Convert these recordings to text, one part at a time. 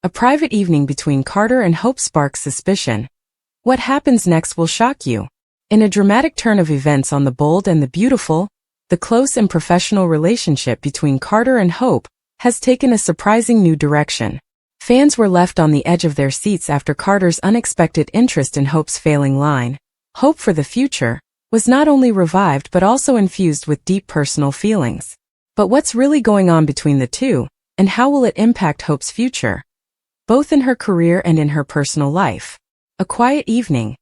A private evening between Carter and Hope sparks suspicion. What happens next will shock you. In a dramatic turn of events on The Bold and the Beautiful, the close and professional relationship between Carter and Hope has taken a surprising new direction. Fans were left on the edge of their seats after Carter's unexpected interest in Hope's failing line. Hope for the future was not only revived but also infused with deep personal feelings. But what's really going on between the two, and how will it impact Hope's future, both in her career and in her personal life? A quiet evening.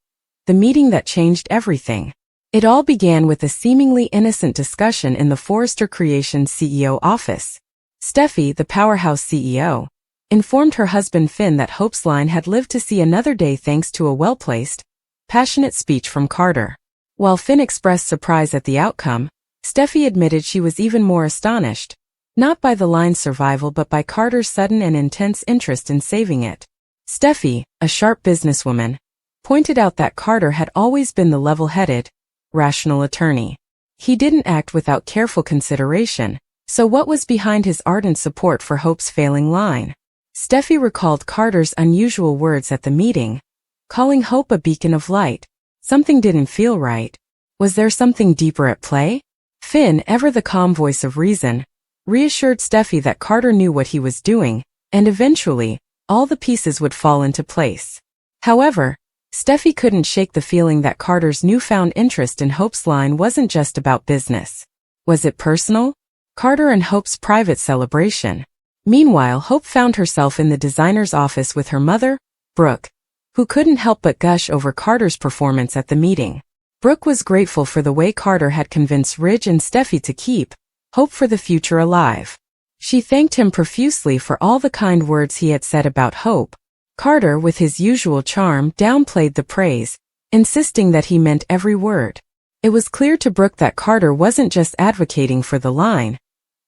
The meeting that changed everything. It all began with a seemingly innocent discussion in the Forrester Creations CEO office. Steffi, the powerhouse CEO, informed her husband Finn that Hope's line had lived to see another day thanks to a well-placed, passionate speech from Carter. While Finn expressed surprise at the outcome, Steffi admitted she was even more astonished, not by the line's survival but by Carter's sudden and intense interest in saving it. Steffi, a sharp businesswoman, pointed out that Carter had always been the level-headed, rational attorney. He didn't act without careful consideration, so what was behind his ardent support for Hope's failing line? Steffi recalled Carter's unusual words at the meeting, calling Hope a beacon of light. Something didn't feel right. Was there something deeper at play? Finn, ever the calm voice of reason, reassured Steffi that Carter knew what he was doing, and eventually, all the pieces would fall into place. However, Steffi couldn't shake the feeling that Carter's newfound interest in Hope's line wasn't just about business. Was it personal? Carter and Hope's private celebration. Meanwhile, Hope found herself in the designer's office with her mother, Brooke, who couldn't help but gush over Carter's performance at the meeting. Brooke was grateful for the way Carter had convinced Ridge and Steffi to keep Hope for the future alive. She thanked him profusely for all the kind words he had said about Hope. Carter, with his usual charm, downplayed the praise, insisting that he meant every word. It was clear to Brooke that Carter wasn't just advocating for the line.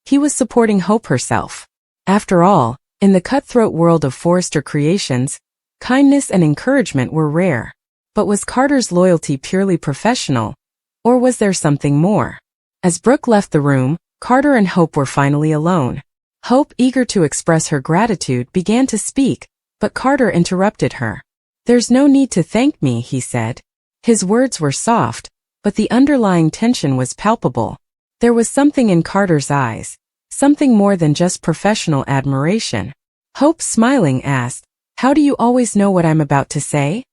He was supporting Hope herself. After all, in the cutthroat world of Forrester Creations, kindness and encouragement were rare. But was Carter's loyalty purely professional, or was there something more? As Brooke left the room, Carter and Hope were finally alone. Hope, eager to express her gratitude, began to speak, but Carter interrupted her. "There's no need to thank me," he said. His words were soft, but the underlying tension was palpable. There was something in Carter's eyes, something more than just professional admiration. Hope, smiling, asked, "How do you always know what I'm about to say?"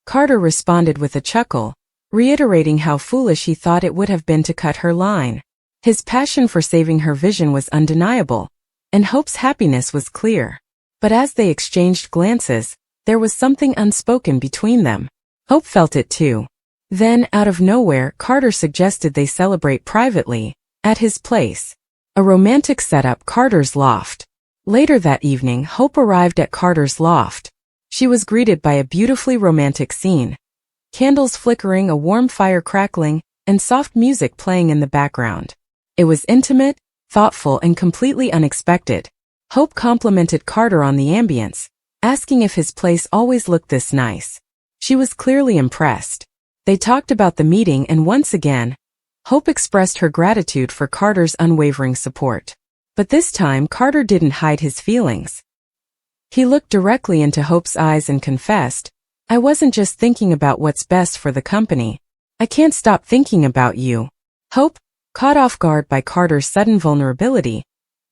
Carter responded with a chuckle, reiterating how foolish he thought it would have been to cut her line. His passion for saving her vision was undeniable, and Hope's happiness was clear. But as they exchanged glances, there was something unspoken between them. Hope felt it too. Then, out of nowhere, Carter suggested they celebrate privately, at his place. A romantic setup, Carter's loft. Later that evening, Hope arrived at Carter's loft. She was greeted by a beautifully romantic scene. Candles flickering, a warm fire crackling, and soft music playing in the background. It was intimate, thoughtful, and completely unexpected. Hope complimented Carter on the ambience, asking if his place always looked this nice. She was clearly impressed. They talked about the meeting, and once again, Hope expressed her gratitude for Carter's unwavering support. But this time, Carter didn't hide his feelings. He looked directly into Hope's eyes and confessed, "I wasn't just thinking about what's best for the company. I can't stop thinking about you." Hope, caught off guard by Carter's sudden vulnerability,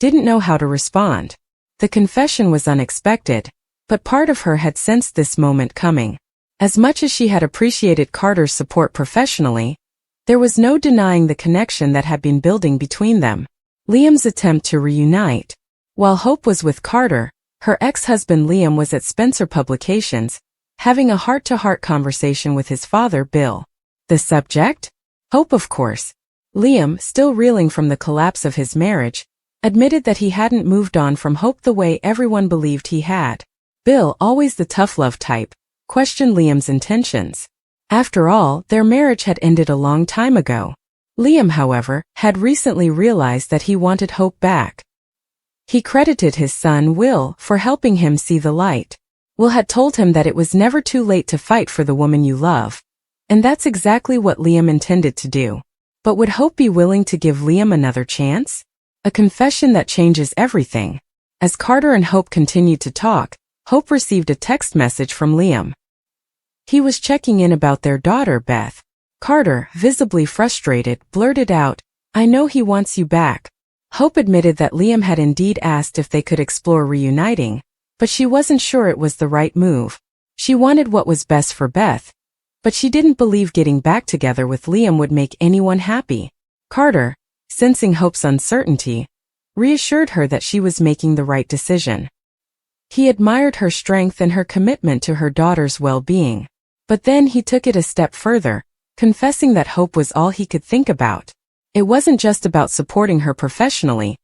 didn't know how to respond. The confession was unexpected, but part of her had sensed this moment coming. As much as she had appreciated Carter's support professionally, there was no denying the connection that had been building between them. Liam's attempt to reunite. While Hope was with Carter, her ex-husband Liam was at Spencer Publications, having a heart-to-heart conversation with his father, Bill. The subject? Hope, of course. Liam, still reeling from the collapse of his marriage, admitted that he hadn't moved on from Hope the way everyone believed he had. Bill, always the tough love type, questioned Liam's intentions. After all, their marriage had ended a long time ago. Liam, however, had recently realized that he wanted Hope back. He credited his son, Will, for helping him see the light. Will had told him that it was never too late to fight for the woman you love. And that's exactly what Liam intended to do. But would Hope be willing to give Liam another chance? A confession that changes everything. As Carter and Hope continued to talk, Hope received a text message from Liam. He was checking in about their daughter, Beth. Carter, visibly frustrated, blurted out, "I know he wants you back." Hope admitted that Liam had indeed asked if they could explore reuniting, but she wasn't sure it was the right move. She wanted what was best for Beth, but she didn't believe getting back together with Liam would make anyone happy. Carter, sensing Hope's uncertainty, reassured her that she was making the right decision. He admired her strength and her commitment to her daughter's well-being. But then he took it a step further, confessing that Hope was all he could think about. It wasn't just about supporting her professionally.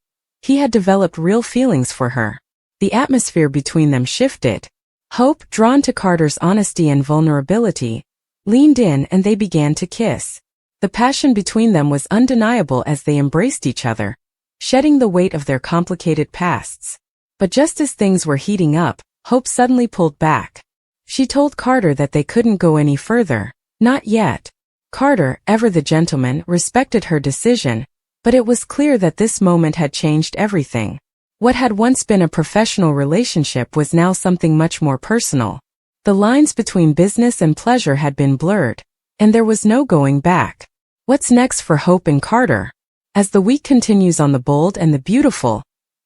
He had developed real feelings for her. The atmosphere between them shifted. Hope, drawn to Carter's honesty and vulnerability, leaned in and they began to kiss. The passion between them was undeniable as they embraced each other, shedding the weight of their complicated pasts. But just as things were heating up, Hope suddenly pulled back. She told Carter that they couldn't go any further. Not yet. Carter, ever the gentleman, respected her decision, but it was clear that this moment had changed everything. What had once been a professional relationship was now something much more personal. The lines between business and pleasure had been blurred, and there was no going back. What's next for Hope and Carter? As the week continues on The Bold and the Beautiful,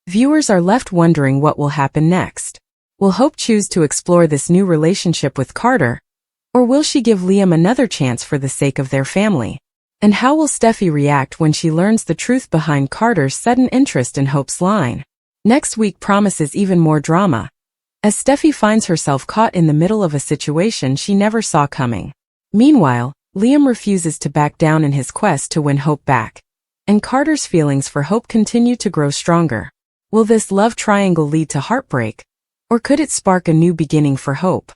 viewers are left wondering what will happen next. Will Hope choose to explore this new relationship with Carter, or will she give Liam another chance for the sake of their family? And how will Steffi react when she learns the truth behind Carter's sudden interest in Hope's line? Next week promises even more drama, as Steffi finds herself caught in the middle of a situation she never saw coming. Meanwhile, Liam refuses to back down in his quest to win Hope back, and Carter's feelings for Hope continue to grow stronger. Will this love triangle lead to heartbreak? Or could it spark a new beginning for Hope?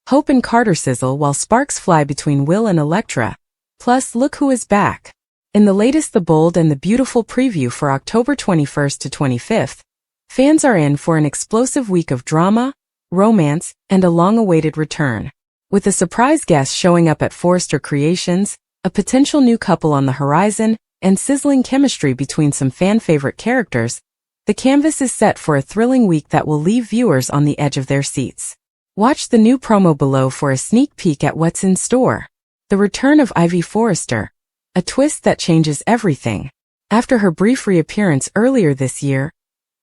Hope and Carter sizzle while sparks fly between Will and Electra. Plus, look who is back. In the latest The Bold and the Beautiful preview for October 21st to 25th, fans are in for an explosive week of drama, romance, and a long-awaited return. With a surprise guest showing up at Forrester Creations, a potential new couple on the horizon, and sizzling chemistry between some fan-favorite characters, the canvas is set for a thrilling week that will leave viewers on the edge of their seats. Watch the new promo below for a sneak peek at what's in store. The return of Ivy Forrester, a twist that changes everything. After her brief reappearance earlier this year,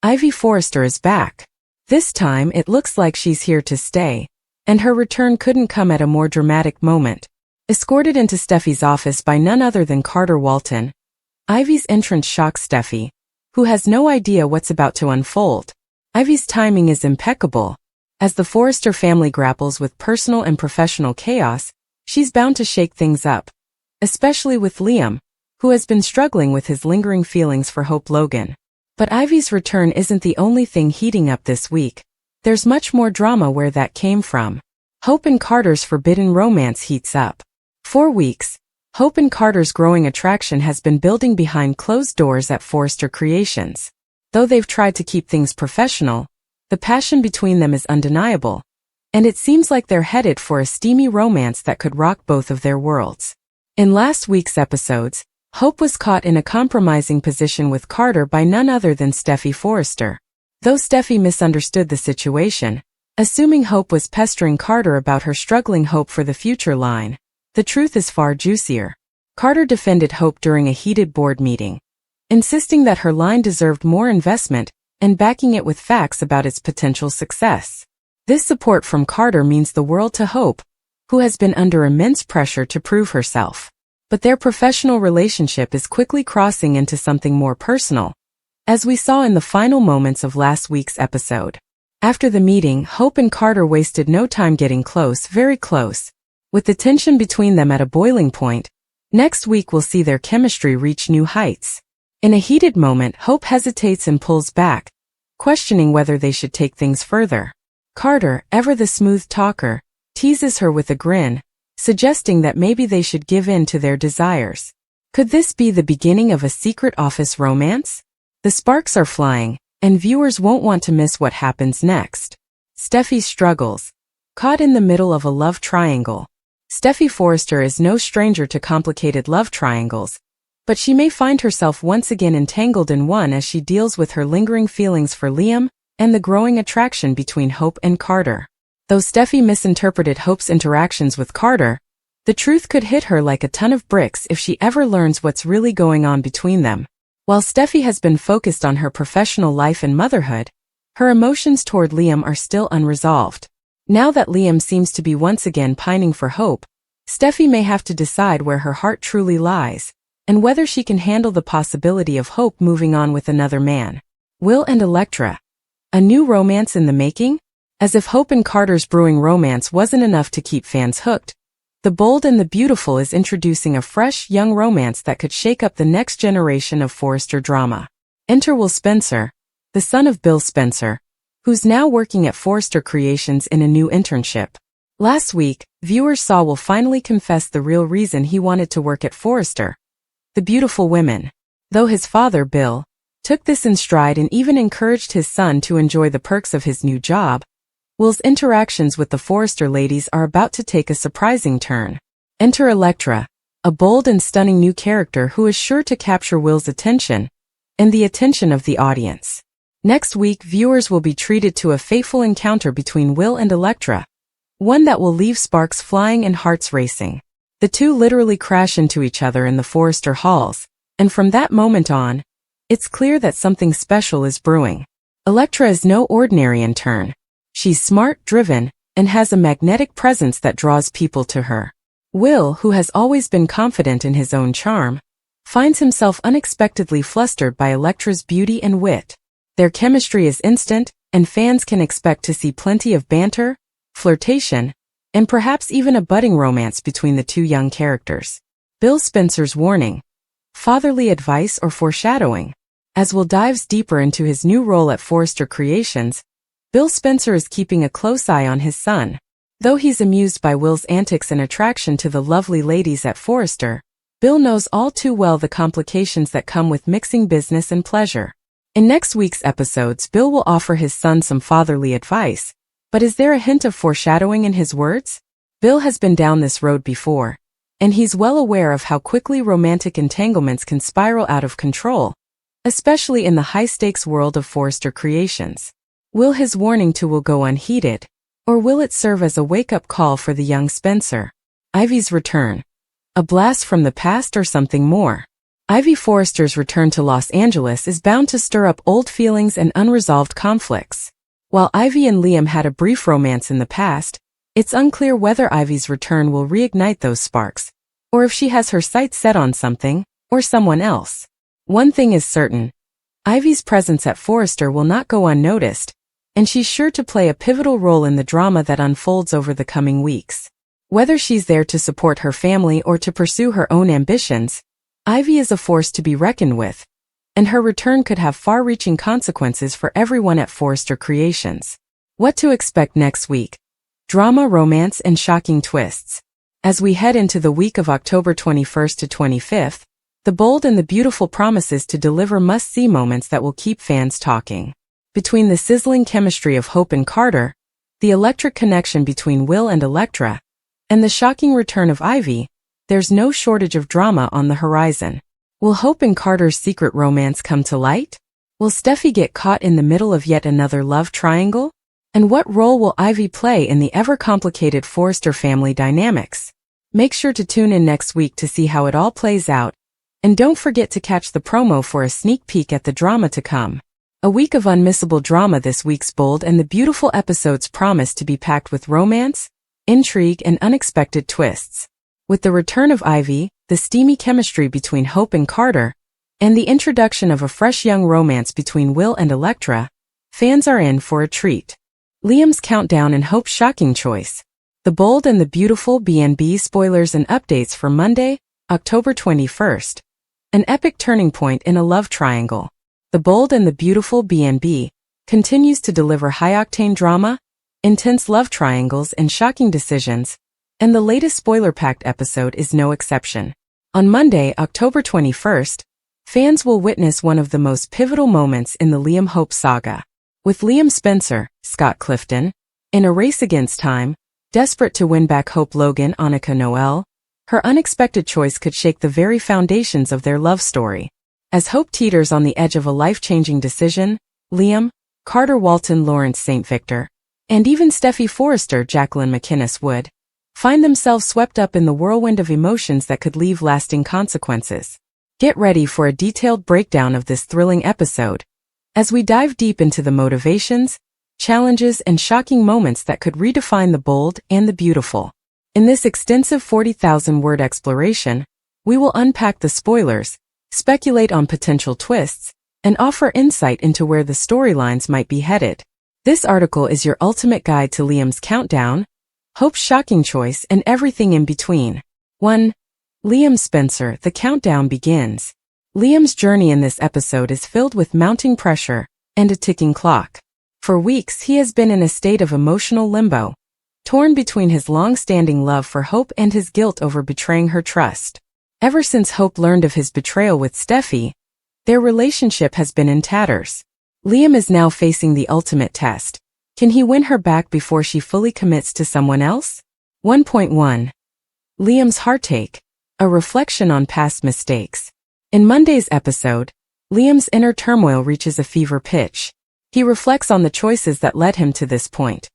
Ivy Forrester is back. This time it looks like she's here to stay, and her return couldn't come at a more dramatic moment. Escorted into Steffi's office by none other than Carter Walton, Ivy's entrance shocks Steffi, who has no idea what's about to unfold. Ivy's timing is impeccable. As the Forrester family grapples with personal and professional chaos, she's bound to shake things up, especially with Liam, who has been struggling with his lingering feelings for Hope Logan. But Ivy's return isn't the only thing heating up this week. There's much more drama where that came from. Hope and Carter's forbidden romance heats up. For weeks, Hope and Carter's growing attraction has been building behind closed doors at Forrester Creations. Though they've tried to keep things professional, the passion between them is undeniable, and it seems like they're headed for a steamy romance that could rock both of their worlds. In last week's episodes, Hope was caught in a compromising position with Carter by none other than Steffi Forrester. Though Steffi misunderstood the situation, assuming Hope was pestering Carter about her struggling hope for the future line, the truth is far juicier. Carter defended Hope during a heated board meeting, insisting that her line deserved more investment and backing it with facts about its potential success. This support from Carter means the world to Hope, who has been under immense pressure to prove herself. But their professional relationship is quickly crossing into something more personal, as we saw in the final moments of last week's episode. After the meeting, Hope and Carter wasted no time getting close, very close. With the tension between them at a boiling point, next week we'll see their chemistry reach new heights. In a heated moment, Hope hesitates and pulls back, questioning whether they should take things further. Carter, ever the smooth talker, teases her with a grin, suggesting that maybe they should give in to their desires. Could this be the beginning of a secret office romance? The sparks are flying, and viewers won't want to miss what happens next. Steffi struggles, caught in the middle of a love triangle. Steffi Forrester is no stranger to complicated love triangles, but she may find herself once again entangled in one as she deals with her lingering feelings for Liam, and the growing attraction between Hope and Carter. Though Steffi misinterpreted Hope's interactions with Carter, the truth could hit her like a ton of bricks if she ever learns what's really going on between them. While Steffi has been focused on her professional life and motherhood, her emotions toward Liam are still unresolved. Now that Liam seems to be once again pining for Hope, Steffi may have to decide where her heart truly lies, and whether she can handle the possibility of Hope moving on with another man. Will and Elektra. A new romance in the making? As if Hope and Carter's brewing romance wasn't enough to keep fans hooked, The Bold and the Beautiful is introducing a fresh, young romance that could shake up the next generation of Forrester drama. Enter Will Spencer, the son of Bill Spencer, who's now working at Forrester Creations in a new internship. Last week, viewers saw Will finally confess the real reason he wanted to work at Forrester: the beautiful women. Though his father, Bill, took this in stride and even encouraged his son to enjoy the perks of his new job, Will's interactions with the Forrester ladies are about to take a surprising turn. Enter Elektra, a bold and stunning new character who is sure to capture Will's attention and the attention of the audience. Next week, viewers will be treated to a fateful encounter between Will and Elektra, one that will leave sparks flying and hearts racing. The two literally crash into each other in the Forrester halls, and from that moment on, it's clear that something special is brewing. Elektra is no ordinary intern. She's smart, driven, and has a magnetic presence that draws people to her. Will, who has always been confident in his own charm, finds himself unexpectedly flustered by Elektra's beauty and wit. Their chemistry is instant, and fans can expect to see plenty of banter, flirtation, and perhaps even a budding romance between the two young characters. Bill Spencer's warning: fatherly advice or foreshadowing? As Will dives deeper into his new role at Forrester Creations, Bill Spencer is keeping a close eye on his son. Though he's amused by Will's antics and attraction to the lovely ladies at Forrester, Bill knows all too well the complications that come with mixing business and pleasure. In next week's episodes, Bill will offer his son some fatherly advice, but is there a hint of foreshadowing in his words? Bill has been down this road before, and he's well aware of how quickly romantic entanglements can spiral out of control, especially in the high-stakes world of Forrester Creations. Will his warning to Will go unheeded, or will it serve as a wake-up call for the young Spencer? Ivy's return. A blast from the past or something more? Ivy Forrester's return to Los Angeles is bound to stir up old feelings and unresolved conflicts. While Ivy and Liam had a brief romance in the past, it's unclear whether Ivy's return will reignite those sparks, or if she has her sights set on something, or someone else. One thing is certain: Ivy's presence at Forrester will not go unnoticed, and she's sure to play a pivotal role in the drama that unfolds over the coming weeks. Whether she's there to support her family or to pursue her own ambitions, Ivy is a force to be reckoned with, and her return could have far-reaching consequences for everyone at Forrester Creations. What to expect next week? Drama, romance, and shocking twists. As we head into the week of October 21st to 25th, The Bold and the Beautiful promises to deliver must-see moments that will keep fans talking. Between the sizzling chemistry of Hope and Carter, the electric connection between Will and Elektra, and the shocking return of Ivy, there's no shortage of drama on the horizon. Will Hope and Carter's secret romance come to light? Will Steffi get caught in the middle of yet another love triangle? And what role will Ivy play in the ever-complicated Forrester family dynamics? Make sure to tune in next week to see how it all plays out, and don't forget to catch the promo for a sneak peek at the drama to come. A week of unmissable drama. This week's Bold and the Beautiful episodes promise to be packed with romance, intrigue, and unexpected twists. With the return of Ivy, the steamy chemistry between Hope and Carter, and the introduction of a fresh young romance between Will and Elektra, fans are in for a treat. Liam's countdown and Hope's shocking choice. The Bold and the Beautiful B&B spoilers and updates for Monday, October 21st. An epic turning point in a love triangle. The Bold and the Beautiful B&B continues to deliver high-octane drama, intense love triangles, and shocking decisions, and the latest spoiler-packed episode is no exception. On Monday, October 21st, fans will witness one of the most pivotal moments in the Liam-Hope saga. With Liam Spencer, Scott Clifton, in a race against time, desperate to win back Hope Logan Annika Noel, her unexpected choice could shake the very foundations of their love story. As Hope teeters on the edge of a life-changing decision, Liam, Carter Walton, Lawrence St. Victor, and even Steffy Forrester, Jacqueline McInnes would find themselves swept up in the whirlwind of emotions that could leave lasting consequences. Get ready for a detailed breakdown of this thrilling episode, as we dive deep into the motivations, challenges, and shocking moments that could redefine the bold and the beautiful. In this extensive 40,000-word exploration, we will unpack the spoilers, speculate on potential twists, and offer insight into where the storylines might be headed. This article is your ultimate guide to Liam's countdown, Hope's shocking choice, and everything in between. 1. Liam Spencer, the countdown begins. Liam's journey in this episode is filled with mounting pressure and a ticking clock. For weeks, he has been in a state of emotional limbo, torn between his long-standing love for Hope and his guilt over betraying her trust. Ever since Hope learned of his betrayal with Steffy, their relationship has been in tatters. Liam is now facing the ultimate test. Can he win her back before she fully commits to someone else? 1.1. Liam's heartache, a reflection on past mistakes. In Monday's episode, Liam's inner turmoil reaches a fever pitch. He reflects on the choices that led him to this point.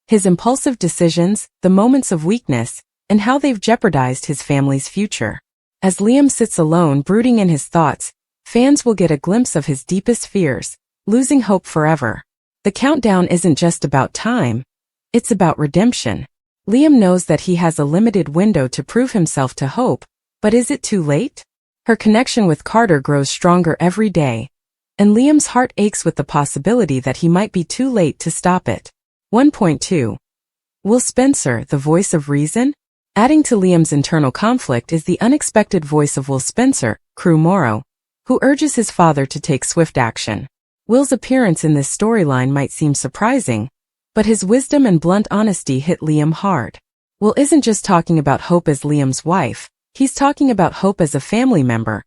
His impulsive decisions, the moments of weakness, and how they've jeopardized his family's future. As Liam sits alone brooding in his thoughts, fans will get a glimpse of his deepest fears, losing hope forever. The countdown isn't just about time, it's about redemption. Liam knows that he has a limited window to prove himself to Hope, but is it too late? Her connection with Carter grows stronger every day, and Liam's heart aches with the possibility that he might be too late to stop it. 1.2. Will Spencer, the voice of reason? Adding to Liam's internal conflict is the unexpected voice of Will Spencer, Crew Morrow, who urges his father to take swift action. Will's appearance in this storyline might seem surprising, but his wisdom and blunt honesty hit Liam hard. Will isn't just talking about Hope as Liam's wife, he's talking about Hope as a family member,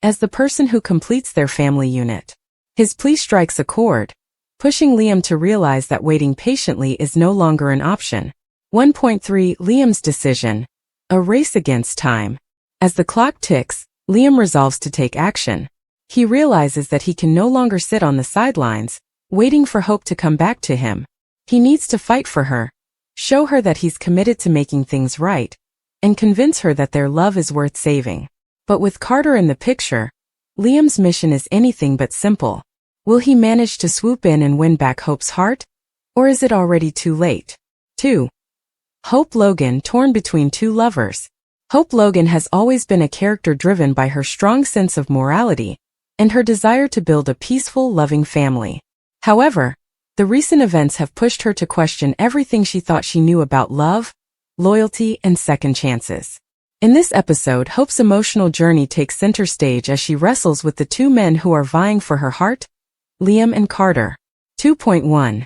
as the person who completes their family unit. His plea strikes a chord, pushing Liam to realize that waiting patiently is no longer an option. 1.3. Liam's decision, a race against time. As the clock ticks, Liam resolves to take action. He realizes that he can no longer sit on the sidelines, waiting for Hope to come back to him. He needs to fight for her, show her that he's committed to making things right, and convince her that their love is worth saving. But with Carter in the picture, Liam's mission is anything but simple. Will he manage to swoop in and win back Hope's heart? Or is it already too late? 2. Hope Logan, torn between two lovers. Hope Logan has always been a character driven by her strong sense of morality and her desire to build a peaceful, loving family. However, the recent events have pushed her to question everything she thought she knew about love, loyalty, and second chances. In this episode, Hope's emotional journey takes center stage as she wrestles with the two men who are vying for her heart, Liam and Carter. 2.1.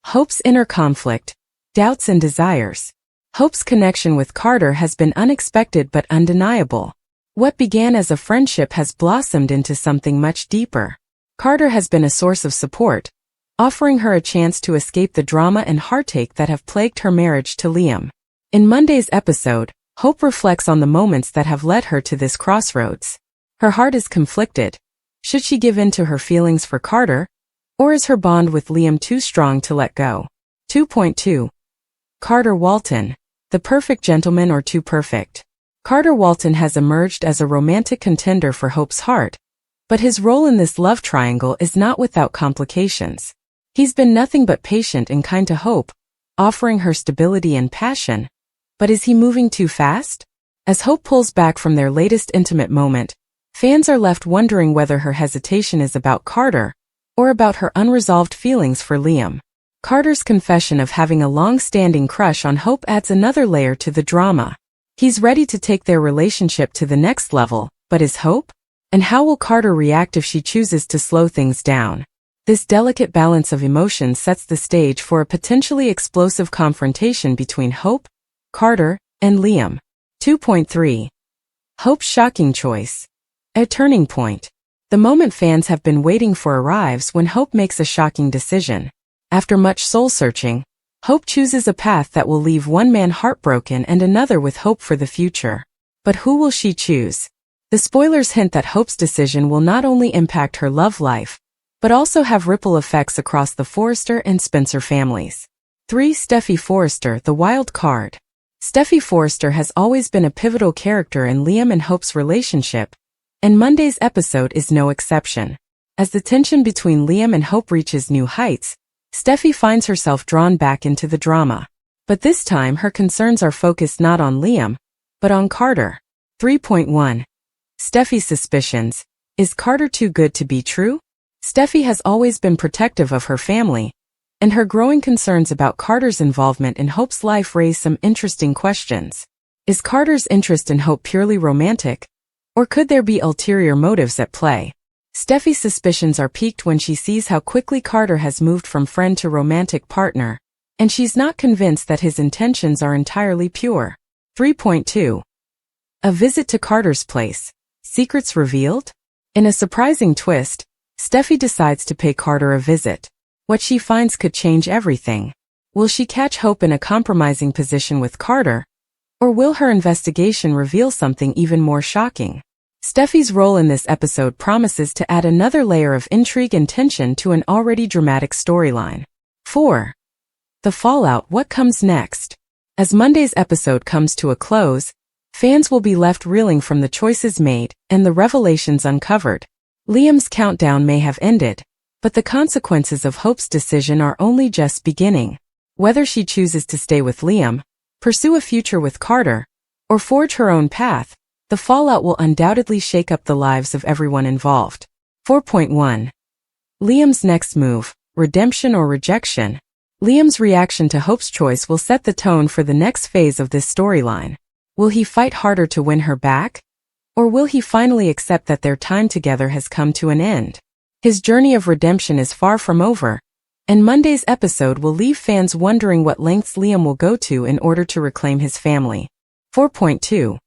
Hope's inner conflict, doubts and desires. Hope's connection with Carter has been unexpected but undeniable. What began as a friendship has blossomed into something much deeper. Carter has been a source of support, offering her a chance to escape the drama and heartache that have plagued her marriage to Liam. In Monday's episode, Hope reflects on the moments that have led her to this crossroads. Her heart is conflicted. Should she give in to her feelings for Carter, or is her bond with Liam too strong to let go? 2.2. Carter Walton, the perfect gentleman or too perfect? Carter Walton has emerged as a romantic contender for Hope's heart, but his role in this love triangle is not without complications. He's been nothing but patient and kind to Hope, offering her stability and passion. But is he moving too fast? As Hope pulls back from their latest intimate moment, fans are left wondering whether her hesitation is about Carter or about her unresolved feelings for Liam. Carter's confession of having a long-standing crush on Hope adds another layer to the drama. He's ready to take their relationship to the next level, but is Hope? And how will Carter react if she chooses to slow things down? This delicate balance of emotions sets the stage for a potentially explosive confrontation between Hope, Carter, and Liam. 2.3. Hope's shocking choice, a turning point. The moment fans have been waiting for arrives when Hope makes a shocking decision. After much soul-searching, Hope chooses a path that will leave one man heartbroken and another with hope for the future. But who will she choose? The spoilers hint that Hope's decision will not only impact her love life, but also have ripple effects across the Forrester and Spencer families. 3. Steffy Forrester, the wild card. Steffy Forrester has always been a pivotal character in Liam and Hope's relationship, and Monday's episode is no exception. As the tension between Liam and Hope reaches new heights, Steffy finds herself drawn back into the drama. But this time her concerns are focused not on Liam, but on Carter. 3.1. Steffy's suspicions. Is Carter too good to be true? Steffy has always been protective of her family, and her growing concerns about Carter's involvement in Hope's life raise some interesting questions. Is Carter's interest in Hope purely romantic, or could there be ulterior motives at play? Steffy's suspicions are piqued when she sees how quickly Carter has moved from friend to romantic partner, and she's not convinced that his intentions are entirely pure. 3.2. A visit to Carter's place. Secrets revealed? In a surprising twist, Steffy decides to pay Carter a visit. What she finds could change everything. Will she catch Hope in a compromising position with Carter, or will her investigation reveal something even more shocking? Steffy's role in this episode promises to add another layer of intrigue and tension to an already dramatic storyline. 4. The fallout. What comes next? As Monday's episode comes to a close, fans will be left reeling from the choices made and the revelations uncovered. Liam's countdown may have ended, but the consequences of Hope's decision are only just beginning. Whether she chooses to stay with Liam, pursue a future with Carter, or forge her own path, the fallout will undoubtedly shake up the lives of everyone involved. 4.1. Liam's next move, redemption or rejection. Liam's reaction to Hope's choice will set the tone for the next phase of this storyline. Will he fight harder to win her back? Or will he finally accept that their time together has come to an end? His journey of redemption is far from over, and Monday's episode will leave fans wondering what lengths Liam will go to in order to reclaim his family. 4.2.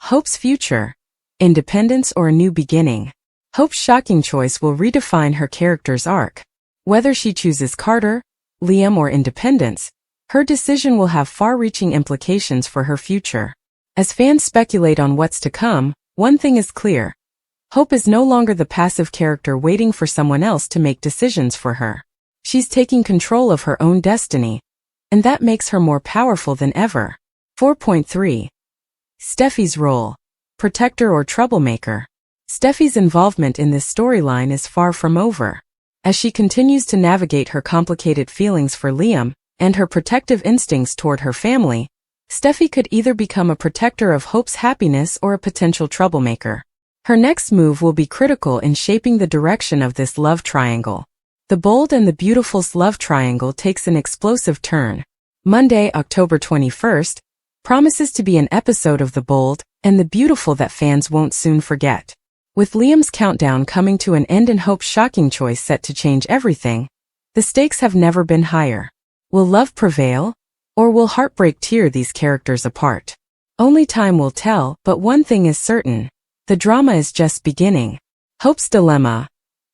Hope's future. Independence or a new beginning. Hope's shocking choice will redefine her character's arc. Whether she chooses Carter, Liam, or independence, her decision will have far-reaching implications for her future. As fans speculate on what's to come, one thing is clear. Hope is no longer the passive character waiting for someone else to make decisions for her. She's taking control of her own destiny, and that makes her more powerful than ever. 4.3. Steffy's role. Protector or troublemaker. Steffy's involvement in this storyline is far from over. As she continues to navigate her complicated feelings for Liam and her protective instincts toward her family, Steffy could either become a protector of Hope's happiness or a potential troublemaker. Her next move will be critical in shaping the direction of this love triangle. The Bold and the Beautiful's love triangle takes an explosive turn. Monday, October 21st, promises to be an episode of The Bold and the Beautiful that fans won't soon forget. With Liam's countdown coming to an end and Hope's shocking choice set to change everything, the stakes have never been higher. Will love prevail, or will heartbreak tear these characters apart? Only time will tell, but one thing is certain. The drama is just beginning. Hope's dilemma.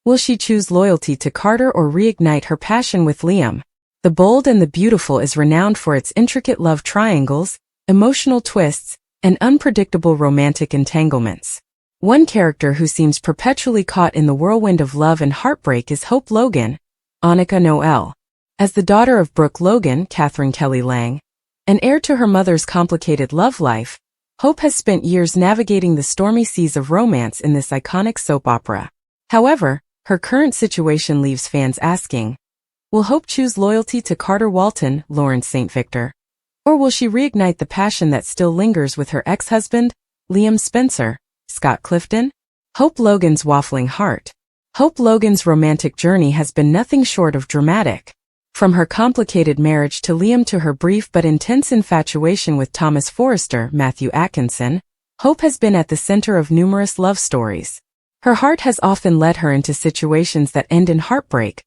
Will she choose loyalty to Carter or reignite her passion with Liam? The Bold and the Beautiful is renowned for its intricate love triangles, emotional twists, and unpredictable romantic entanglements. One character who seems perpetually caught in the whirlwind of love and heartbreak is Hope Logan, Annika Noel. As the daughter of Brooke Logan, Catherine Kelly Lang, and heir to her mother's complicated love life, Hope has spent years navigating the stormy seas of romance in this iconic soap opera. However, her current situation leaves fans asking, will Hope choose loyalty to Carter Walton, Lawrence St. Victor? Or will she reignite the passion that still lingers with her ex-husband, Liam Spencer, Scott Clifton? Hope Logan's waffling heart. Hope Logan's romantic journey has been nothing short of dramatic. From her complicated marriage to Liam to her brief but intense infatuation with Thomas Forrester, Matthew Atkinson, Hope has been at the center of numerous love stories. Her heart has often led her into situations that end in heartbreak,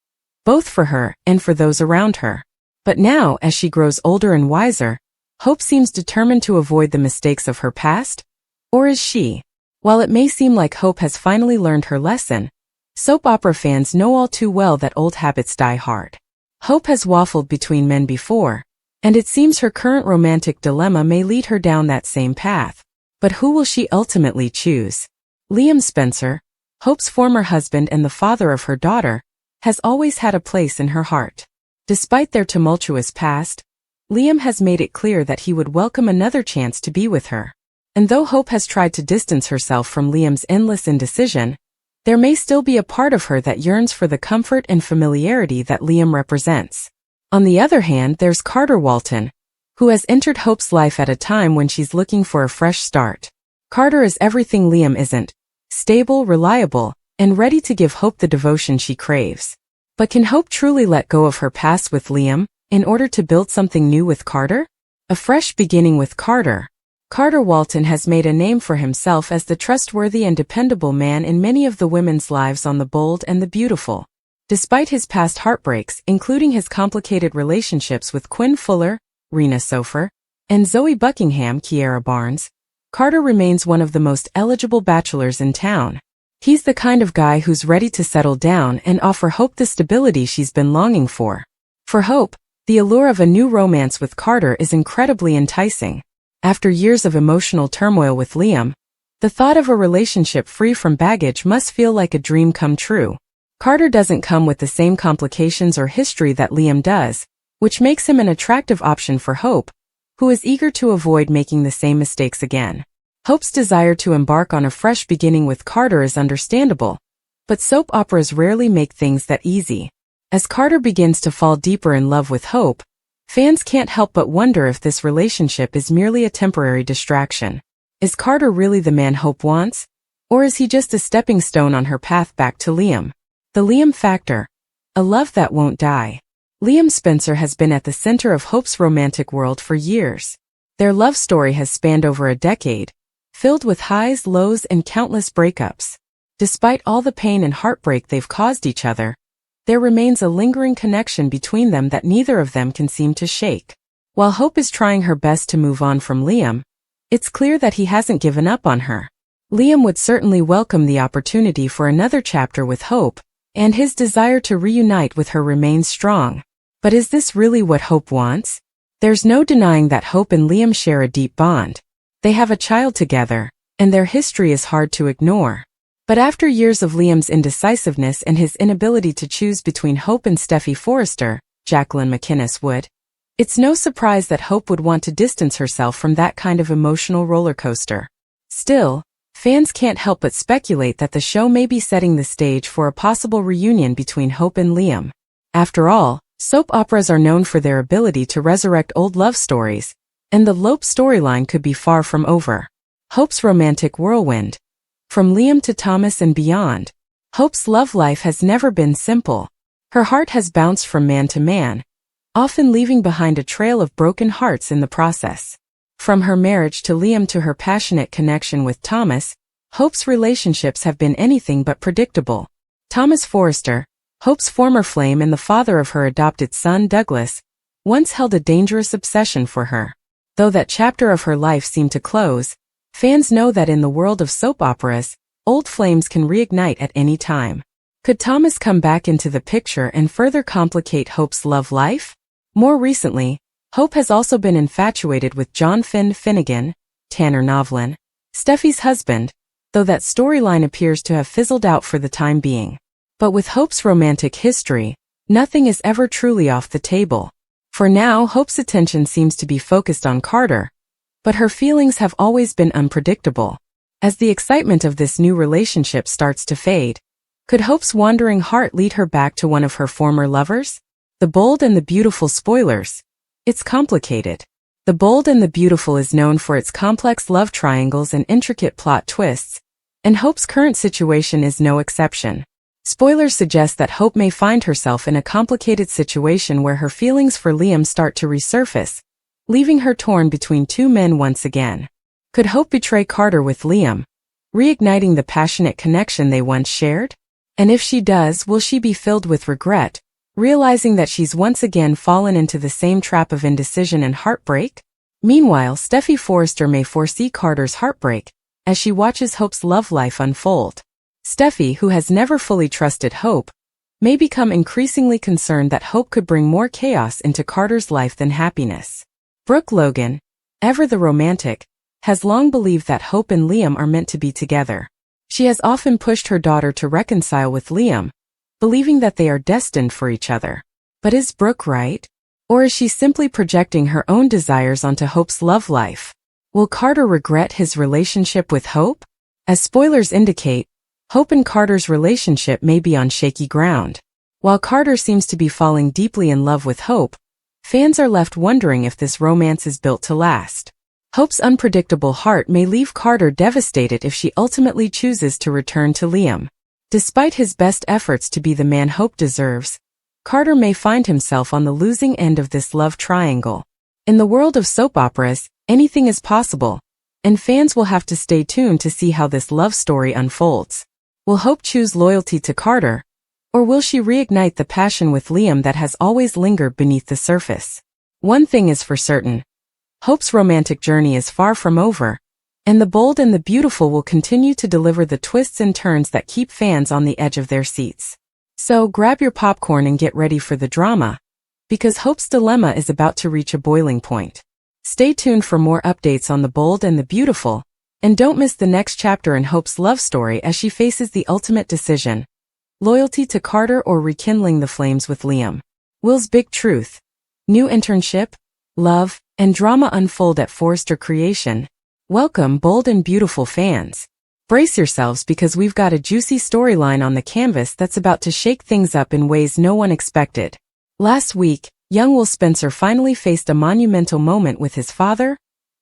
both for her and for those around her. But now, as she grows older and wiser, Hope seems determined to avoid the mistakes of her past. Or is she? While it may seem like Hope has finally learned her lesson, soap opera fans know all too well that old habits die hard. Hope has waffled between men before, and it seems her current romantic dilemma may lead her down that same path. But who will she ultimately choose? Liam Spencer, Hope's former husband and the father of her daughter, has always had a place in her heart. Despite their tumultuous past, Liam has made it clear that he would welcome another chance to be with her. And though Hope has tried to distance herself from Liam's endless indecision, there may still be a part of her that yearns for the comfort and familiarity that Liam represents. On the other hand, there's Carter Walton, who has entered Hope's life at a time when she's looking for a fresh start. Carter is everything Liam isn't: stable, reliable, and ready to give Hope the devotion she craves. But can Hope truly let go of her past with Liam in order to build something new with Carter? A fresh beginning with Carter. Carter Walton has made a name for himself as the trustworthy and dependable man in many of the women's lives on The Bold and the Beautiful. Despite his past heartbreaks, including his complicated relationships with Quinn Fuller, Rena Sofer, and Zoe Buckingham, Kiara Barnes, Carter remains one of the most eligible bachelors in town. He's the kind of guy who's ready to settle down and offer Hope the stability she's been longing for. For Hope, the allure of a new romance with Carter is incredibly enticing. After years of emotional turmoil with Liam, the thought of a relationship free from baggage must feel like a dream come true. Carter doesn't come with the same complications or history that Liam does, which makes him an attractive option for Hope, who is eager to avoid making the same mistakes again. Hope's desire to embark on a fresh beginning with Carter is understandable, but soap operas rarely make things that easy. As Carter begins to fall deeper in love with Hope, fans can't help but wonder if this relationship is merely a temporary distraction. Is Carter really the man Hope wants? Or is he just a stepping stone on her path back to Liam? The Liam Factor. A love that won't die. Liam Spencer has been at the center of Hope's romantic world for years. Their love story has spanned over a decade, filled with highs, lows, and countless breakups. Despite all the pain and heartbreak they've caused each other, there remains a lingering connection between them that neither of them can seem to shake. While Hope is trying her best to move on from Liam, it's clear that he hasn't given up on her. Liam would certainly welcome the opportunity for another chapter with Hope, and his desire to reunite with her remains strong. But is this really what Hope wants? There's no denying that Hope and Liam share a deep bond. They have a child together, and their history is hard to ignore. But after years of Liam's indecisiveness and his inability to choose between Hope and Steffy Forrester, Jacqueline MacInnes Wood, it's no surprise that Hope would want to distance herself from that kind of emotional roller coaster. Still, fans can't help but speculate that the show may be setting the stage for a possible reunion between Hope and Liam. After all, soap operas are known for their ability to resurrect old love stories, and the Lope storyline could be far from over. Hope's romantic whirlwind. From Liam to Thomas and beyond, Hope's love life has never been simple. Her heart has bounced from man to man, often leaving behind a trail of broken hearts in the process. From her marriage to Liam to her passionate connection with Thomas, Hope's relationships have been anything but predictable. Thomas Forrester, Hope's former flame and the father of her adopted son Douglas, once held a dangerous obsession for her. Though that chapter of her life seemed to close, fans know that in the world of soap operas, old flames can reignite at any time. Could Thomas come back into the picture and further complicate Hope's love life? More recently, Hope has also been infatuated with John Finn Finnegan, Tanner Novlin, Steffy's husband, though that storyline appears to have fizzled out for the time being. But with Hope's romantic history, nothing is ever truly off the table. For now, Hope's attention seems to be focused on Carter, but her feelings have always been unpredictable. As the excitement of this new relationship starts to fade, could Hope's wandering heart lead her back to one of her former lovers? The Bold and the Beautiful spoilers. It's complicated. The Bold and the Beautiful is known for its complex love triangles and intricate plot twists, and Hope's current situation is no exception. Spoilers suggest that Hope may find herself in a complicated situation where her feelings for Liam start to resurface, leaving her torn between two men once again. Could Hope betray Carter with Liam, reigniting the passionate connection they once shared? And if she does, will she be filled with regret, realizing that she's once again fallen into the same trap of indecision and heartbreak? Meanwhile, Steffy Forrester may foresee Carter's heartbreak as she watches Hope's love life unfold. Steffy, who has never fully trusted Hope, may become increasingly concerned that Hope could bring more chaos into Carter's life than happiness. Brooke Logan, ever the romantic, has long believed that Hope and Liam are meant to be together. She has often pushed her daughter to reconcile with Liam, believing that they are destined for each other. But is Brooke right? Or is she simply projecting her own desires onto Hope's love life? Will Carter regret his relationship with Hope? As spoilers indicate, Hope and Carter's relationship may be on shaky ground. While Carter seems to be falling deeply in love with Hope, fans are left wondering if this romance is built to last. Hope's unpredictable heart may leave Carter devastated if she ultimately chooses to return to Liam. Despite his best efforts to be the man Hope deserves, Carter may find himself on the losing end of this love triangle. In the world of soap operas, anything is possible, and fans will have to stay tuned to see how this love story unfolds. Will Hope choose loyalty to Carter, or will she reignite the passion with Liam that has always lingered beneath the surface? One thing is for certain. Hope's romantic journey is far from over, and The Bold and the Beautiful will continue to deliver the twists and turns that keep fans on the edge of their seats. So grab your popcorn and get ready for the drama, because Hope's dilemma is about to reach a boiling point. Stay tuned for more updates on The Bold and the Beautiful, and don't miss the next chapter in Hope's love story as she faces the ultimate decision: loyalty to Carter or rekindling the flames with Liam. Will's big truth. New internship, love, and drama unfold at Forrester Creation. Welcome, Bold and Beautiful fans. Brace yourselves because we've got a juicy storyline on the canvas that's about to shake things up in ways no one expected. Last week, young Will Spencer finally faced a monumental moment with his father,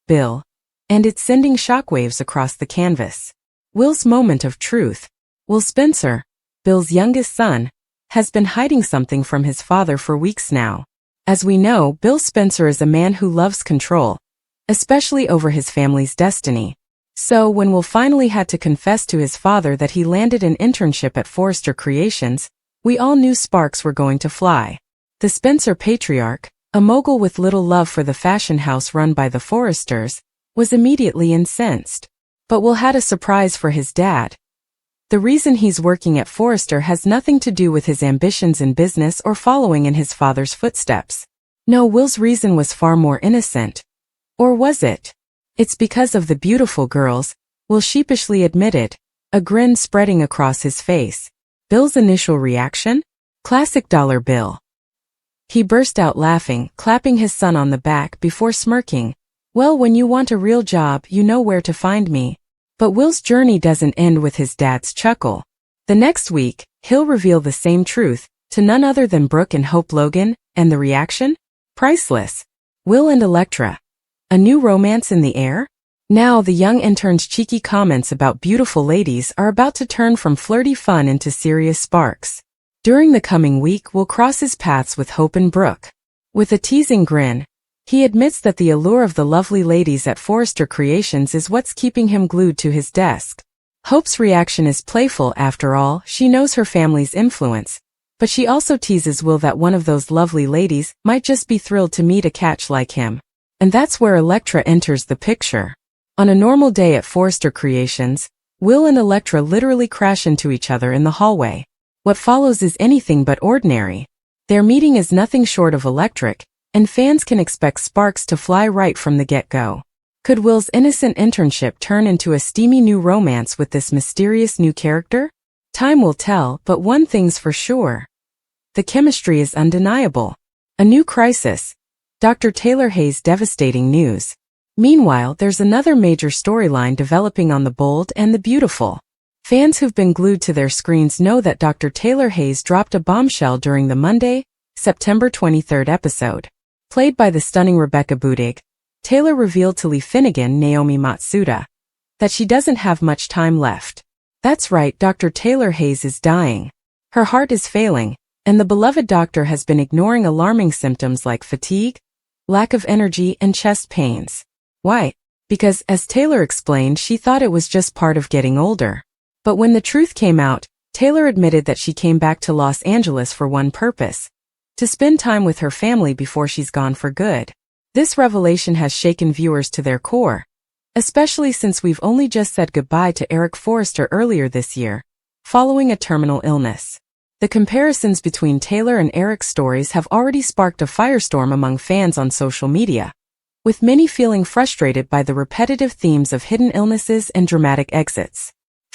Bill, and it's sending shockwaves across the canvas. Will's moment of truth. Will Spencer, Bill's youngest son, has been hiding something from his father for weeks now. As we know, Bill Spencer is a man who loves control, especially over his family's destiny. So when Will finally had to confess to his father that he landed an internship at Forrester Creations, we all knew sparks were going to fly. The Spencer patriarch, a mogul with little love for the fashion house run by the Forresters, was immediately incensed. But Will had a surprise for his dad. The reason he's working at Forrester has nothing to do with his ambitions in business or following in his father's footsteps. No, Will's reason was far more innocent. Or was it? It's because of the beautiful girls, Will sheepishly admitted, a grin spreading across his face. Bill's initial reaction? Classic dollar bill. He burst out laughing, clapping his son on the back before smirking. Well, when you want a real job, you know where to find me. But Will's journey doesn't end with his dad's chuckle. The next week, he'll reveal the same truth to none other than Brooke and Hope Logan, and the reaction? Priceless. Will and Elektra. A new romance in the air? Now the young intern's cheeky comments about beautiful ladies are about to turn from flirty fun into serious sparks. During the coming week, Will cross his paths with Hope and Brooke. With a teasing grin, he admits that the allure of the lovely ladies at Forrester Creations is what's keeping him glued to his desk. Hope's reaction is playful. After all, she knows her family's influence, but she also teases Will that one of those lovely ladies might just be thrilled to meet a catch like him. And that's where Elektra enters the picture. On a normal day at Forrester Creations, Will and Elektra literally crash into each other in the hallway. What follows is anything but ordinary. Their meeting is nothing short of electric, and fans can expect sparks to fly right from the get-go. Could Will's innocent internship turn into a steamy new romance with this mysterious new character? Time will tell, but one thing's for sure. The chemistry is undeniable. A new crisis. Dr. Taylor Hayes' devastating news. Meanwhile, there's another major storyline developing on The Bold and the Beautiful. Fans who've been glued to their screens know that Dr. Taylor Hayes dropped a bombshell during the Monday, September 23rd episode. Played by the stunning Rebecca Budig, Taylor revealed to Lee Finnegan, Naomi Matsuda, that she doesn't have much time left. That's right, Dr. Taylor Hayes is dying. Her heart is failing, and the beloved doctor has been ignoring alarming symptoms like fatigue, lack of energy, and chest pains. Why? Because, as Taylor explained, she thought it was just part of getting older. But when the truth came out, Taylor admitted that she came back to Los Angeles for one purpose: to spend time with her family before she's gone for good. This revelation has shaken viewers to their core, especially since we've only just said goodbye to Eric Forrester earlier this year, following a terminal illness. The comparisons between Taylor and Eric's stories have already sparked a firestorm among fans on social media, with many feeling frustrated by the repetitive themes of hidden illnesses and dramatic exits.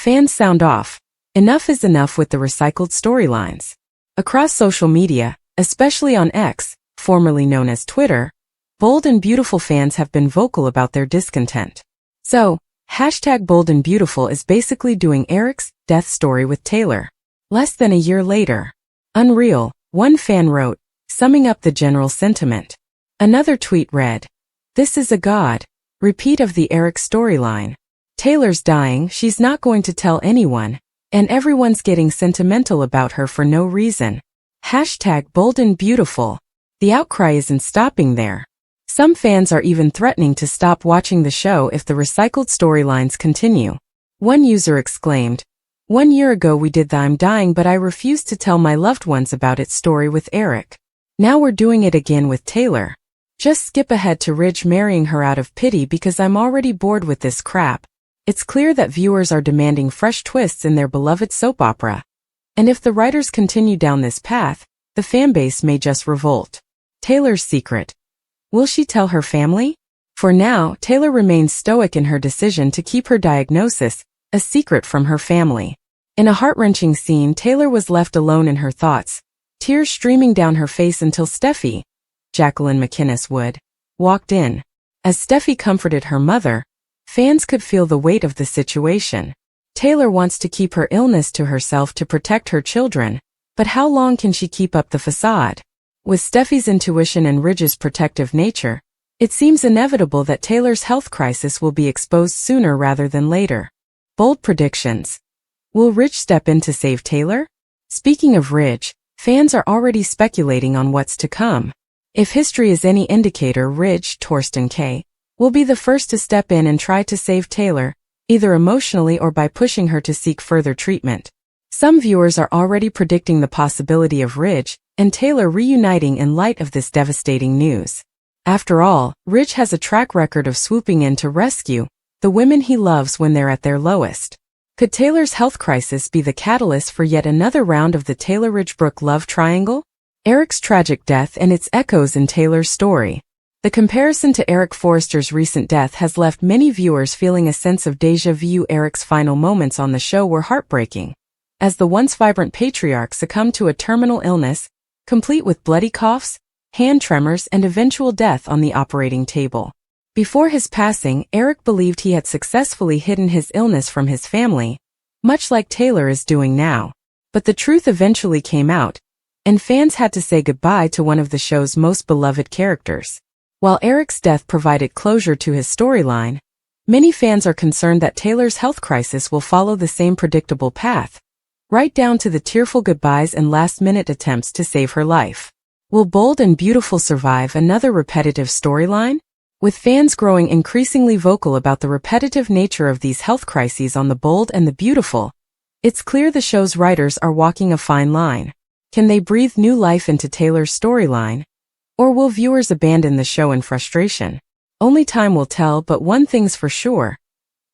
Fans sound off. Enough is enough with the recycled storylines. Across social media, especially on X, formerly known as Twitter, Bold and Beautiful fans have been vocal about their discontent. So, #BoldandBeautiful is basically doing Eric's death story with Taylor. Less than a year later. Unreal, one fan wrote, summing up the general sentiment. Another tweet read, "This is a god. Repeat of the Eric storyline. Taylor's dying, she's not going to tell anyone, and everyone's getting sentimental about her for no reason. #BoldandBeautiful. The outcry isn't stopping there. Some fans are even threatening to stop watching the show if the recycled storylines continue. One user exclaimed, "1 year ago we did the I'm dying but I refused to tell my loved ones about it story with Eric. Now we're doing it again with Taylor. Just skip ahead to Ridge marrying her out of pity because I'm already bored with this crap. It's clear that viewers are demanding fresh twists in their beloved soap opera. And if the writers continue down this path, the fanbase may just revolt." Taylor's secret. Will she tell her family? For now, Taylor remains stoic in her decision to keep her diagnosis a secret from her family. In a heart-wrenching scene, Taylor was left alone in her thoughts, tears streaming down her face until Steffi, Jacqueline McInnes Wood, walked in. As Steffi comforted her mother, fans could feel the weight of the situation. Taylor wants to keep her illness to herself to protect her children, but how long can she keep up the facade? With Steffi's intuition and Ridge's protective nature, it seems inevitable that Taylor's health crisis will be exposed sooner rather than later. Bold predictions. Will Ridge step in to save Taylor? Speaking of Ridge, fans are already speculating on what's to come. If history is any indicator, Ridge, Torsten K., will be the first to step in and try to save Taylor, either emotionally or by pushing her to seek further treatment. Some viewers are already predicting the possibility of Ridge and Taylor reuniting in light of this devastating news. After all, Ridge has a track record of swooping in to rescue the women he loves when they're at their lowest. Could Taylor's health crisis be the catalyst for yet another round of the Taylor-Ridge-Brooke love triangle? Eric's tragic death and its echoes in Taylor's story. The comparison to Eric Forrester's recent death has left many viewers feeling a sense of déjà vu. Eric's final moments on the show were heartbreaking, as the once vibrant patriarch succumbed to a terminal illness, complete with bloody coughs, hand tremors, and eventual death on the operating table. Before his passing, Eric believed he had successfully hidden his illness from his family, much like Taylor is doing now. But the truth eventually came out, and fans had to say goodbye to one of the show's most beloved characters. While Eric's death provided closure to his storyline, many fans are concerned that Taylor's health crisis will follow the same predictable path, right down to the tearful goodbyes and last-minute attempts to save her life. Will Bold and Beautiful survive another repetitive storyline? With fans growing increasingly vocal about the repetitive nature of these health crises on The Bold and the Beautiful, it's clear the show's writers are walking a fine line. Can they breathe new life into Taylor's storyline? Or will viewers abandon the show in frustration? Only time will tell, but one thing's for sure.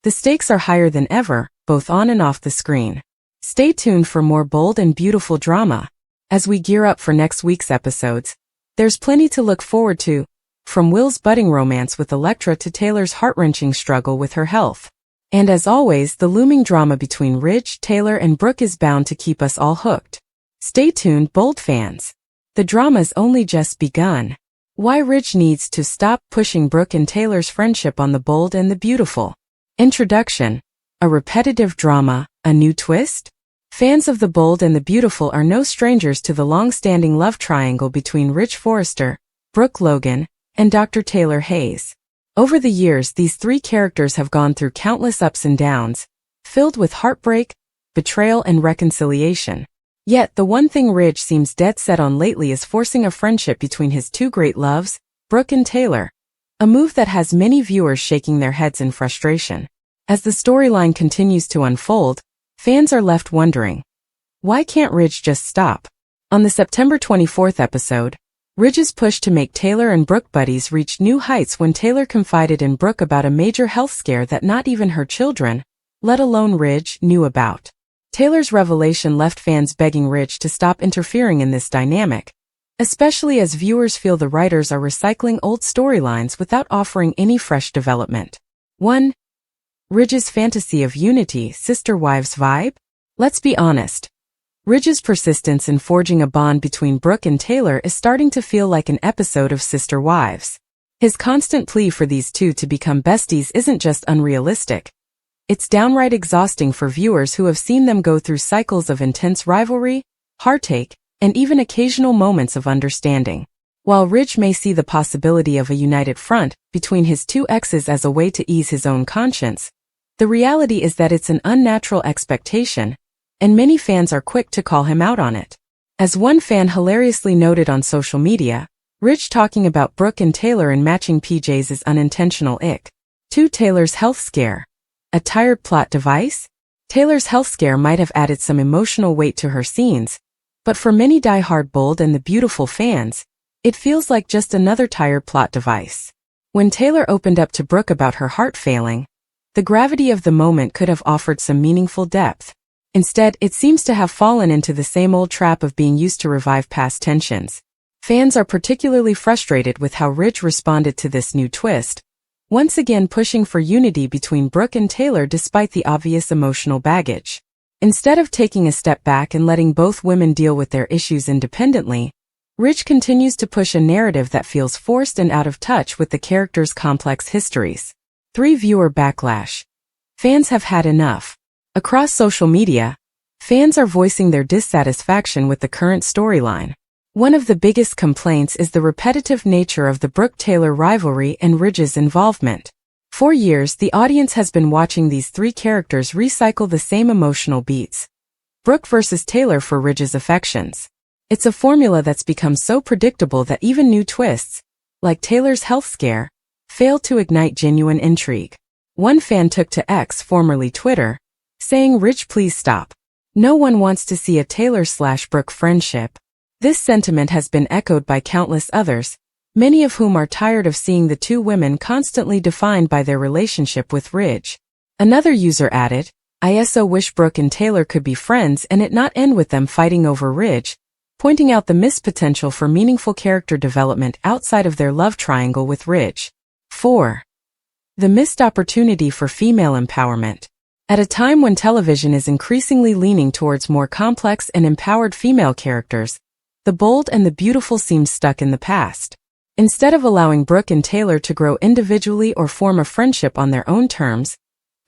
The stakes are higher than ever, both on and off the screen. Stay tuned for more Bold and Beautiful drama. As we gear up for next week's episodes, there's plenty to look forward to, from Will's budding romance with Elektra to Taylor's heart-wrenching struggle with her health. And as always, the looming drama between Ridge, Taylor, and Brooke is bound to keep us all hooked. Stay tuned, Bold fans. The drama's only just begun. Why Ridge needs to stop pushing Brooke and Taylor's friendship on The Bold and the Beautiful. Introduction. A repetitive drama, a new twist? Fans of The Bold and the Beautiful are no strangers to the long-standing love triangle between Ridge Forrester, Brooke Logan, and Dr. Taylor Hayes. Over the years, these three characters have gone through countless ups and downs, filled with heartbreak, betrayal, and reconciliation. Yet, the one thing Ridge seems dead set on lately is forcing a friendship between his two great loves, Brooke and Taylor, a move that has many viewers shaking their heads in frustration. As the storyline continues to unfold, fans are left wondering, why can't Ridge just stop? On the September 24th episode, Ridge's push to make Taylor and Brooke buddies reached new heights when Taylor confided in Brooke about a major health scare that not even her children, let alone Ridge, knew about. Taylor's revelation left fans begging Ridge to stop interfering in this dynamic, especially as viewers feel the writers are recycling old storylines without offering any fresh development. 1. Ridge's fantasy of unity, sister-wives vibe? Let's be honest. Ridge's persistence in forging a bond between Brooke and Taylor is starting to feel like an episode of Sister Wives. His constant plea for these two to become besties isn't just unrealistic. It's downright exhausting for viewers who have seen them go through cycles of intense rivalry, heartache, and even occasional moments of understanding. While Ridge may see the possibility of a united front between his two exes as a way to ease his own conscience, the reality is that it's an unnatural expectation, and many fans are quick to call him out on it. As one fan hilariously noted on social media, Ridge talking about Brooke and Taylor in matching PJs is unintentional ick. 2. Taylor's health scare. A tired plot device? Taylor's health scare might have added some emotional weight to her scenes, but for many die-hard Bold and the Beautiful fans, it feels like just another tired plot device. When Taylor opened up to Brooke about her heart failing, the gravity of the moment could have offered some meaningful depth. Instead, it seems to have fallen into the same old trap of being used to revive past tensions. Fans are particularly frustrated with how Ridge responded to this new twist, once again pushing for unity between Brooke and Taylor despite the obvious emotional baggage. Instead of taking a step back and letting both women deal with their issues independently, Ridge continues to push a narrative that feels forced and out of touch with the characters' complex histories. 3. Viewer backlash. Fans have had enough. Across social media, fans are voicing their dissatisfaction with the current storyline. One of the biggest complaints is the repetitive nature of the Brooke-Taylor rivalry and Ridge's involvement. For years, the audience has been watching these three characters recycle the same emotional beats. Brooke versus Taylor for Ridge's affections. It's a formula that's become so predictable that even new twists, like Taylor's health scare, fail to ignite genuine intrigue. One fan took to X, formerly Twitter, saying, "Ridge, please stop. No one wants to see a Taylor/Brooke friendship." This sentiment has been echoed by countless others, many of whom are tired of seeing the two women constantly defined by their relationship with Ridge. Another user added, "I so wish Brooke and Taylor could be friends and it not end with them fighting over Ridge," pointing out the missed potential for meaningful character development outside of their love triangle with Ridge. 4. The missed opportunity for female empowerment. At a time when television is increasingly leaning towards more complex and empowered female characters, the Bold and the Beautiful seem stuck in the past. Instead of allowing Brooke and Taylor to grow individually or form a friendship on their own terms,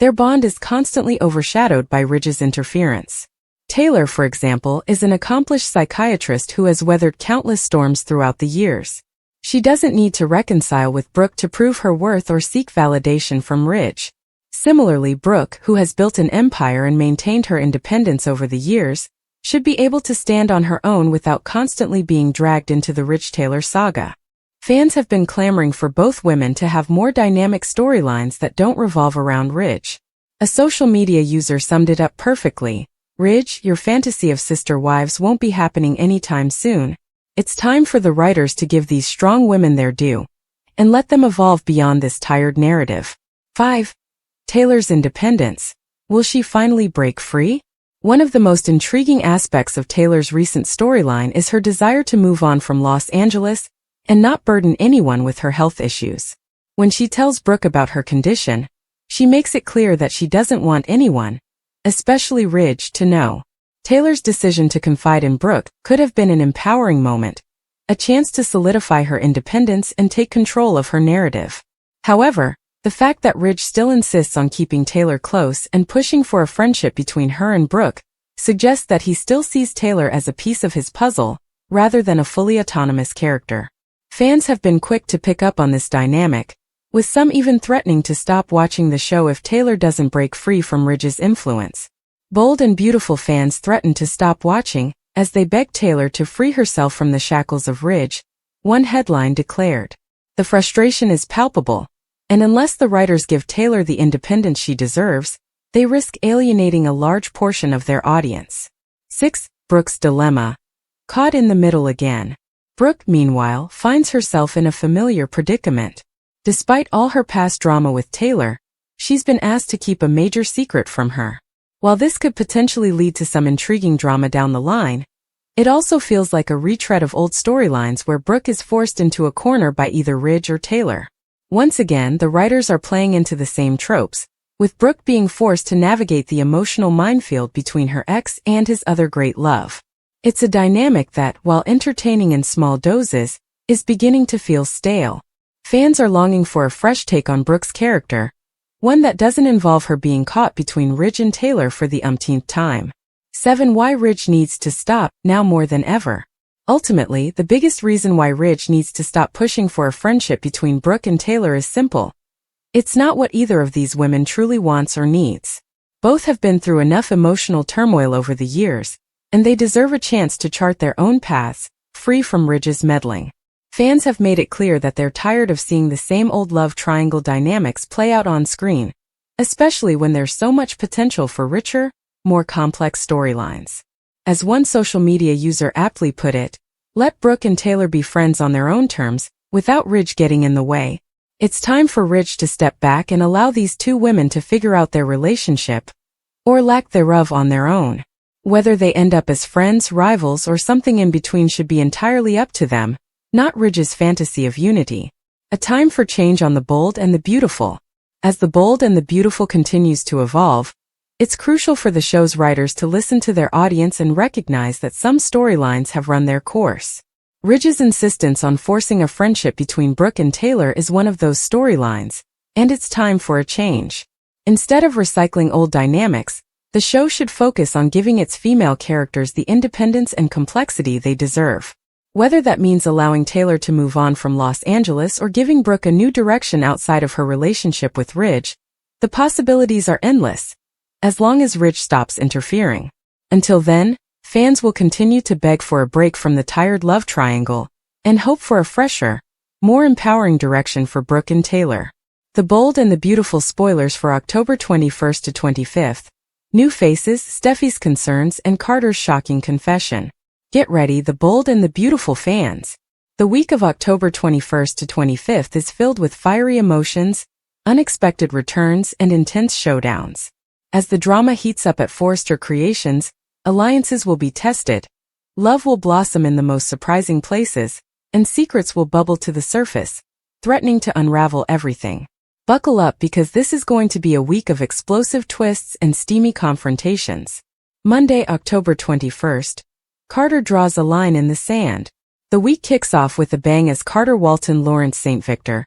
their bond is constantly overshadowed by Ridge's interference. Taylor, for example, is an accomplished psychiatrist who has weathered countless storms throughout the years. She doesn't need to reconcile with Brooke to prove her worth or seek validation from Ridge. Similarly, Brooke, who has built an empire and maintained her independence over the years, should be able to stand on her own without constantly being dragged into the Ridge-Taylor saga. Fans have been clamoring for both women to have more dynamic storylines that don't revolve around Ridge. A social media user summed it up perfectly. "Ridge, your fantasy of sister wives won't be happening anytime soon. It's time for the writers to give these strong women their due, and let them evolve beyond this tired narrative." 5. Taylor's independence. Will she finally break free? One of the most intriguing aspects of Taylor's recent storyline is her desire to move on from Los Angeles and not burden anyone with her health issues. When she tells Brooke about her condition, she makes it clear that she doesn't want anyone, especially Ridge, to know. Taylor's decision to confide in Brooke could have been an empowering moment, a chance to solidify her independence and take control of her narrative. However, the fact that Ridge still insists on keeping Taylor close and pushing for a friendship between her and Brooke suggests that he still sees Taylor as a piece of his puzzle, rather than a fully autonomous character. Fans have been quick to pick up on this dynamic, with some even threatening to stop watching the show if Taylor doesn't break free from Ridge's influence. Bold and Beautiful fans threatened to stop watching as they begged Taylor to free herself from the shackles of Ridge, one headline declared. The frustration is palpable, and unless the writers give Taylor the independence she deserves, they risk alienating a large portion of their audience. 6. Brooke's dilemma. Caught in the middle again. Brooke, meanwhile, finds herself in a familiar predicament. Despite all her past drama with Taylor, she's been asked to keep a major secret from her. While this could potentially lead to some intriguing drama down the line, it also feels like a retread of old storylines where Brooke is forced into a corner by either Ridge or Taylor. Once again, the writers are playing into the same tropes, with Brooke being forced to navigate the emotional minefield between her ex and his other great love. It's a dynamic that, while entertaining in small doses, is beginning to feel stale. Fans are longing for a fresh take on Brooke's character, one that doesn't involve her being caught between Ridge and Taylor for the umpteenth time. 7. Why Ridge needs to stop, now more than ever. Ultimately, the biggest reason why Ridge needs to stop pushing for a friendship between Brooke and Taylor is simple. It's not what either of these women truly wants or needs. Both have been through enough emotional turmoil over the years, and they deserve a chance to chart their own paths, free from Ridge's meddling. Fans have made it clear that they're tired of seeing the same old love triangle dynamics play out on screen, especially when there's so much potential for richer, more complex storylines. As one social media user aptly put it, let Brooke and Taylor be friends on their own terms, without Ridge getting in the way. It's time for Ridge to step back and allow these two women to figure out their relationship, or lack thereof, on their own. Whether they end up as friends, rivals, or something in between should be entirely up to them, not Ridge's fantasy of unity. A time for change on The Bold and the Beautiful. As The Bold and the Beautiful continues to evolve, it's crucial for the show's writers to listen to their audience and recognize that some storylines have run their course. Ridge's insistence on forcing a friendship between Brooke and Taylor is one of those storylines, and it's time for a change. Instead of recycling old dynamics, the show should focus on giving its female characters the independence and complexity they deserve. Whether that means allowing Taylor to move on from Los Angeles or giving Brooke a new direction outside of her relationship with Ridge, the possibilities are endless, as long as Ridge stops interfering. Until then, fans will continue to beg for a break from the tired love triangle, and hope for a fresher, more empowering direction for Brooke and Taylor. The Bold and the Beautiful spoilers for October 21st to 25th. New faces, Steffi's concerns, and Carter's shocking confession. Get ready, The Bold and the Beautiful fans. The week of October 21st to 25th is filled with fiery emotions, unexpected returns, and intense showdowns. As the drama heats up at Forrester Creations, alliances will be tested, love will blossom in the most surprising places, and secrets will bubble to the surface, threatening to unravel everything. Buckle up, because this is going to be a week of explosive twists and steamy confrontations. Monday, October 21st. Carter draws a line in the sand. The week kicks off with a bang as Carter Walton Lawrence St. Victor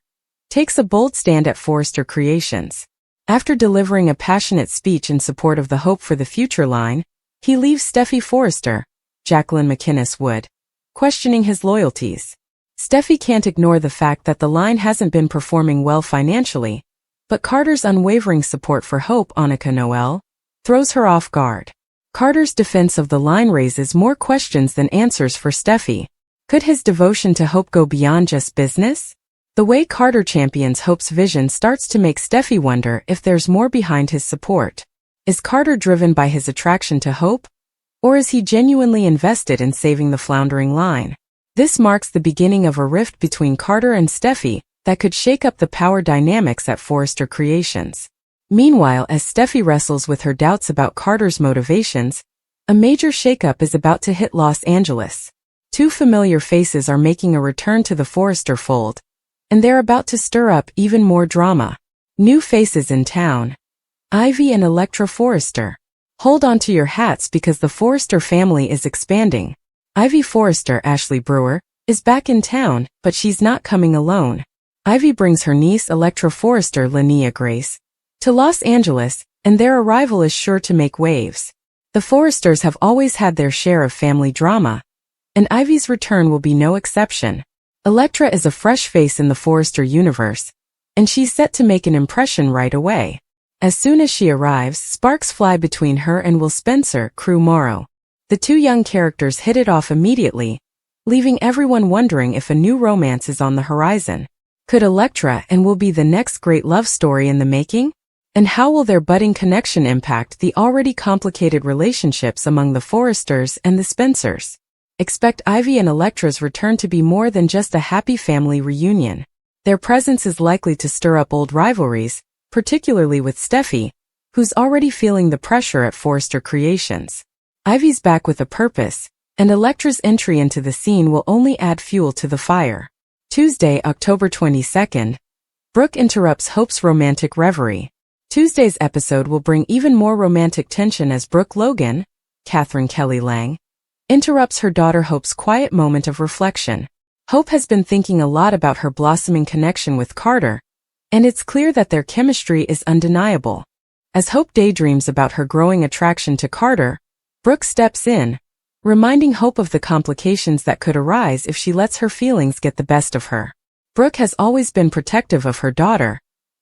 takes a bold stand at Forrester Creations. After delivering a passionate speech in support of the Hope for the Future line, he leaves Steffi Forrester, Jacqueline McInnes Wood, questioning his loyalties. Steffi can't ignore the fact that the line hasn't been performing well financially, but Carter's unwavering support for Hope, Annika Noel, throws her off guard. Carter's defense of the line raises more questions than answers for Steffi. Could his devotion to Hope go beyond just business? The way Carter champions Hope's vision starts to make Steffi wonder if there's more behind his support. Is Carter driven by his attraction to Hope? Or is he genuinely invested in saving the floundering line? This marks the beginning of a rift between Carter and Steffi that could shake up the power dynamics at Forrester Creations. Meanwhile, as Steffi wrestles with her doubts about Carter's motivations, a major shakeup is about to hit Los Angeles. Two familiar faces are making a return to the Forrester fold, and they're about to stir up even more drama. New faces in town. Ivy and Electra Forrester. Hold on to your hats, because the Forrester family is expanding. Ivy Forrester, Ashley Brewer, is back in town, but she's not coming alone. Ivy brings her niece Electra Forrester, Linnea Grace, to Los Angeles, and their arrival is sure to make waves. The Forresters have always had their share of family drama, and Ivy's return will be no exception. Electra is a fresh face in the Forrester universe, and she's set to make an impression right away. As soon as she arrives, sparks fly between her and Will Spencer, Crew Morrow. The two young characters hit it off immediately, leaving everyone wondering if a new romance is on the horizon. Could Electra and Will be the next great love story in the making? And how will their budding connection impact the already complicated relationships among the Forresters and the Spencers? Expect Ivy and Electra's return to be more than just a happy family reunion. Their presence is likely to stir up old rivalries, particularly with Steffi, who's already feeling the pressure at Forrester Creations. Ivy's back with a purpose, and Electra's entry into the scene will only add fuel to the fire. Tuesday, October 22nd. Brooke interrupts Hope's romantic reverie. Tuesday's episode will bring even more romantic tension as Brooke Logan, Catherine Kelly Lang, interrupts her daughter Hope's quiet moment of reflection. Hope has been thinking a lot about her blossoming connection with Carter, and it's clear that their chemistry is undeniable. As Hope daydreams about her growing attraction to Carter, Brooke steps in, reminding Hope of the complications that could arise if she lets her feelings get the best of her. Brooke has always been protective of her daughter,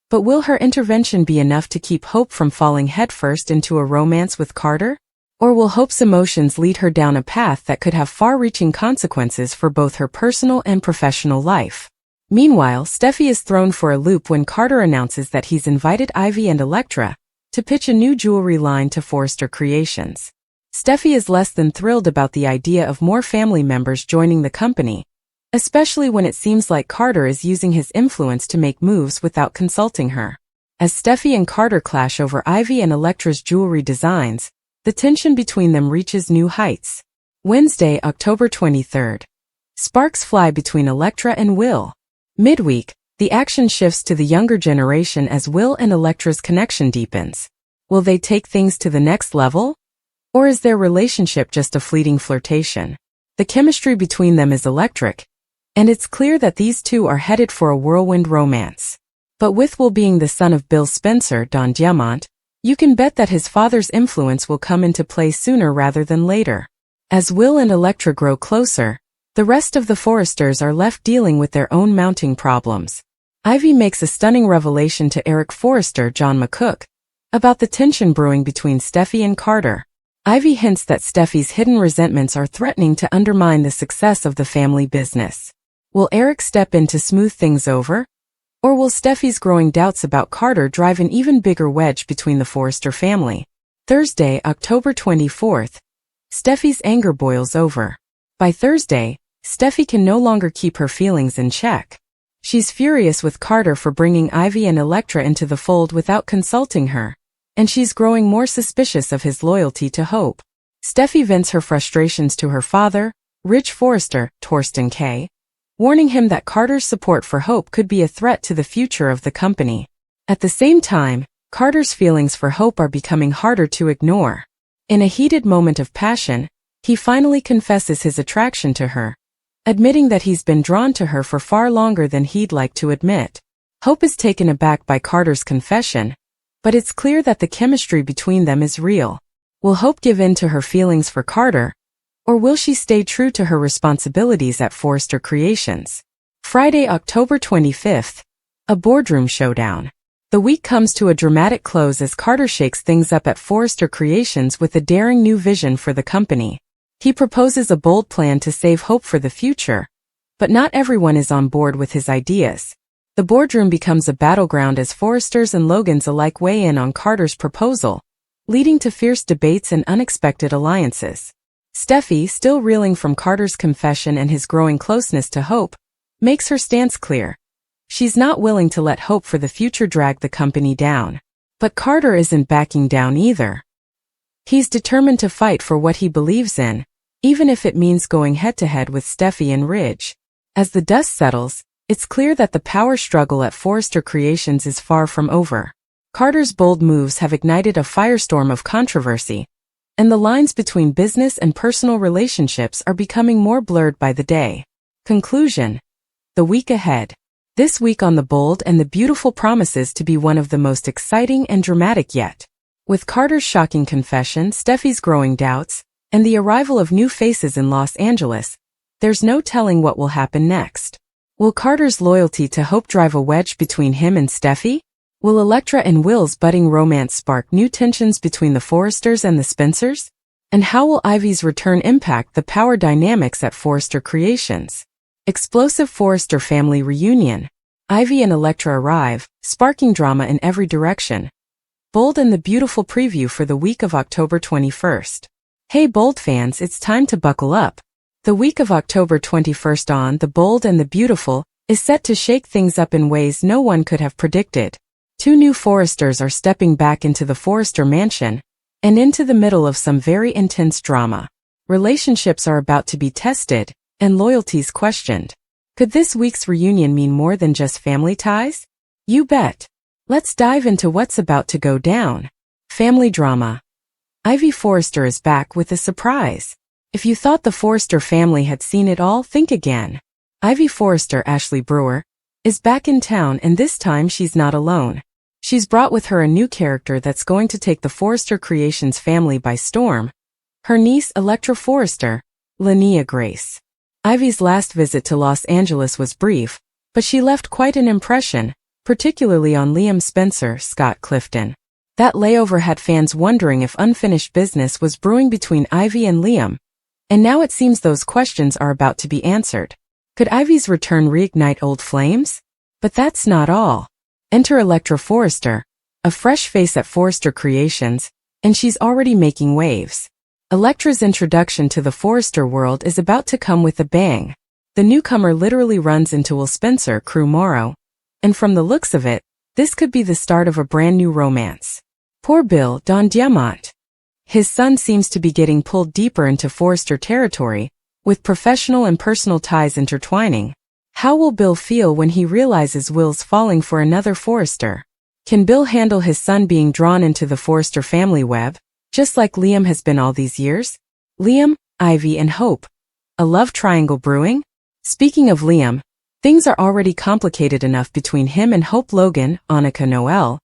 but will her intervention be enough to keep Hope from falling headfirst into a romance with Carter? Or will Hope's emotions lead her down a path that could have far-reaching consequences for both her personal and professional life? Meanwhile, Steffi is thrown for a loop when Carter announces that he's invited Ivy and Elektra to pitch a new jewelry line to Forrester Creations. Steffi is less than thrilled about the idea of more family members joining the company, especially when it seems like Carter is using his influence to make moves without consulting her. As Steffi and Carter clash over Ivy and Elektra's jewelry designs, the tension between them reaches new heights. Wednesday, October 23rd. Sparks fly between Elektra and Will. Midweek, the action shifts to the younger generation as Will and Elektra's connection deepens. Will they take things to the next level? Or is their relationship just a fleeting flirtation? The chemistry between them is electric, and it's clear that these two are headed for a whirlwind romance. But with Will being the son of Bill Spencer, Don Diamont, you can bet that his father's influence will come into play sooner rather than later. As Will and Elektra grow closer, the rest of the Forresters are left dealing with their own mounting problems. Ivy makes a stunning revelation to Eric Forrester, John McCook, about the tension brewing between Steffi and Carter. Ivy hints that Steffi's hidden resentments are threatening to undermine the success of the family business. Will Eric step in to smooth things over? Or will Steffi's growing doubts about Carter drive an even bigger wedge between the Forrester family? Thursday, October 24th. Steffi's anger boils over. By Thursday, Steffi can no longer keep her feelings in check. She's furious with Carter for bringing Ivy and Elektra into the fold without consulting her, and she's growing more suspicious of his loyalty to Hope. Steffi vents her frustrations to her father, Ridge Forrester, Torsten K., warning him that Carter's support for Hope could be a threat to the future of the company. At the same time, Carter's feelings for Hope are becoming harder to ignore. In a heated moment of passion, he finally confesses his attraction to her, admitting that he's been drawn to her for far longer than he'd like to admit. Hope is taken aback by Carter's confession, but it's clear that the chemistry between them is real. Will Hope give in to her feelings for Carter, or will she stay true to her responsibilities at Forrester Creations? Friday, October 25th. A boardroom showdown. The week comes to a dramatic close as Carter shakes things up at Forrester Creations with a daring new vision for the company. He proposes a bold plan to save Hope for the future, but not everyone is on board with his ideas. The boardroom becomes a battleground as Forresters and Logans alike weigh in on Carter's proposal, leading to fierce debates and unexpected alliances. Steffi, still reeling from Carter's confession and his growing closeness to Hope, makes her stance clear. She's not willing to let Hope for the future drag the company down. But Carter isn't backing down either. He's determined to fight for what he believes in, even if it means going head-to-head with Steffi and Ridge. As the dust settles, it's clear that the power struggle at Forrester Creations is far from over. Carter's bold moves have ignited a firestorm of controversy, and the lines between business and personal relationships are becoming more blurred by the day. Conclusion. The week ahead. This week on The Bold and the Beautiful promises to be one of the most exciting and dramatic yet. With Carter's shocking confession, Steffi's growing doubts, and the arrival of new faces in Los Angeles, there's no telling what will happen next. Will Carter's loyalty to Hope drive a wedge between him and Steffi? Will Elektra and Will's budding romance spark new tensions between the Forresters and the Spencers? And how will Ivy's return impact the power dynamics at Forrester Creations? Explosive Forrester family reunion. Ivy and Elektra arrive, sparking drama in every direction. Bold and the Beautiful preview for the week of October 21st. Hey Bold fans, it's time to buckle up. The week of October 21st on The Bold and the Beautiful is set to shake things up in ways no one could have predicted. Two new Forresters are stepping back into the Forrester mansion and into the middle of some very intense drama. Relationships are about to be tested and loyalties questioned. Could this week's reunion mean more than just family ties? You bet. Let's dive into what's about to go down. Family drama. Ivy Forrester is back with a surprise. If you thought the Forrester family had seen it all, think again. Ivy Forrester, Ashley Brewer, is back in town, and this time she's not alone. She's brought with her a new character that's going to take the Forrester Creations family by storm. Her niece, Electra Forrester, Linnea Grace. Ivy's last visit to Los Angeles was brief, but she left quite an impression, particularly on Liam Spencer, Scott Clifton. That layover had fans wondering if unfinished business was brewing between Ivy and Liam, and now it seems those questions are about to be answered. Could Ivy's return reignite old flames? But that's not all. Enter Electra Forrester, a fresh face at Forrester Creations, and she's already making waves. Electra's introduction to the Forrester world is about to come with a bang. The newcomer literally runs into Will Spencer, Crew Morrow, and from the looks of it, this could be the start of a brand new romance. Poor Bill, Don Diamont. His son seems to be getting pulled deeper into Forrester territory, with professional and personal ties intertwining. How will Bill feel when he realizes Will's falling for another Forrester? Can Bill handle his son being drawn into the Forrester family web, just like Liam has been all these years? Liam, Ivy, and Hope. A love triangle brewing? Speaking of Liam, things are already complicated enough between him and Hope Logan, Annika Noel,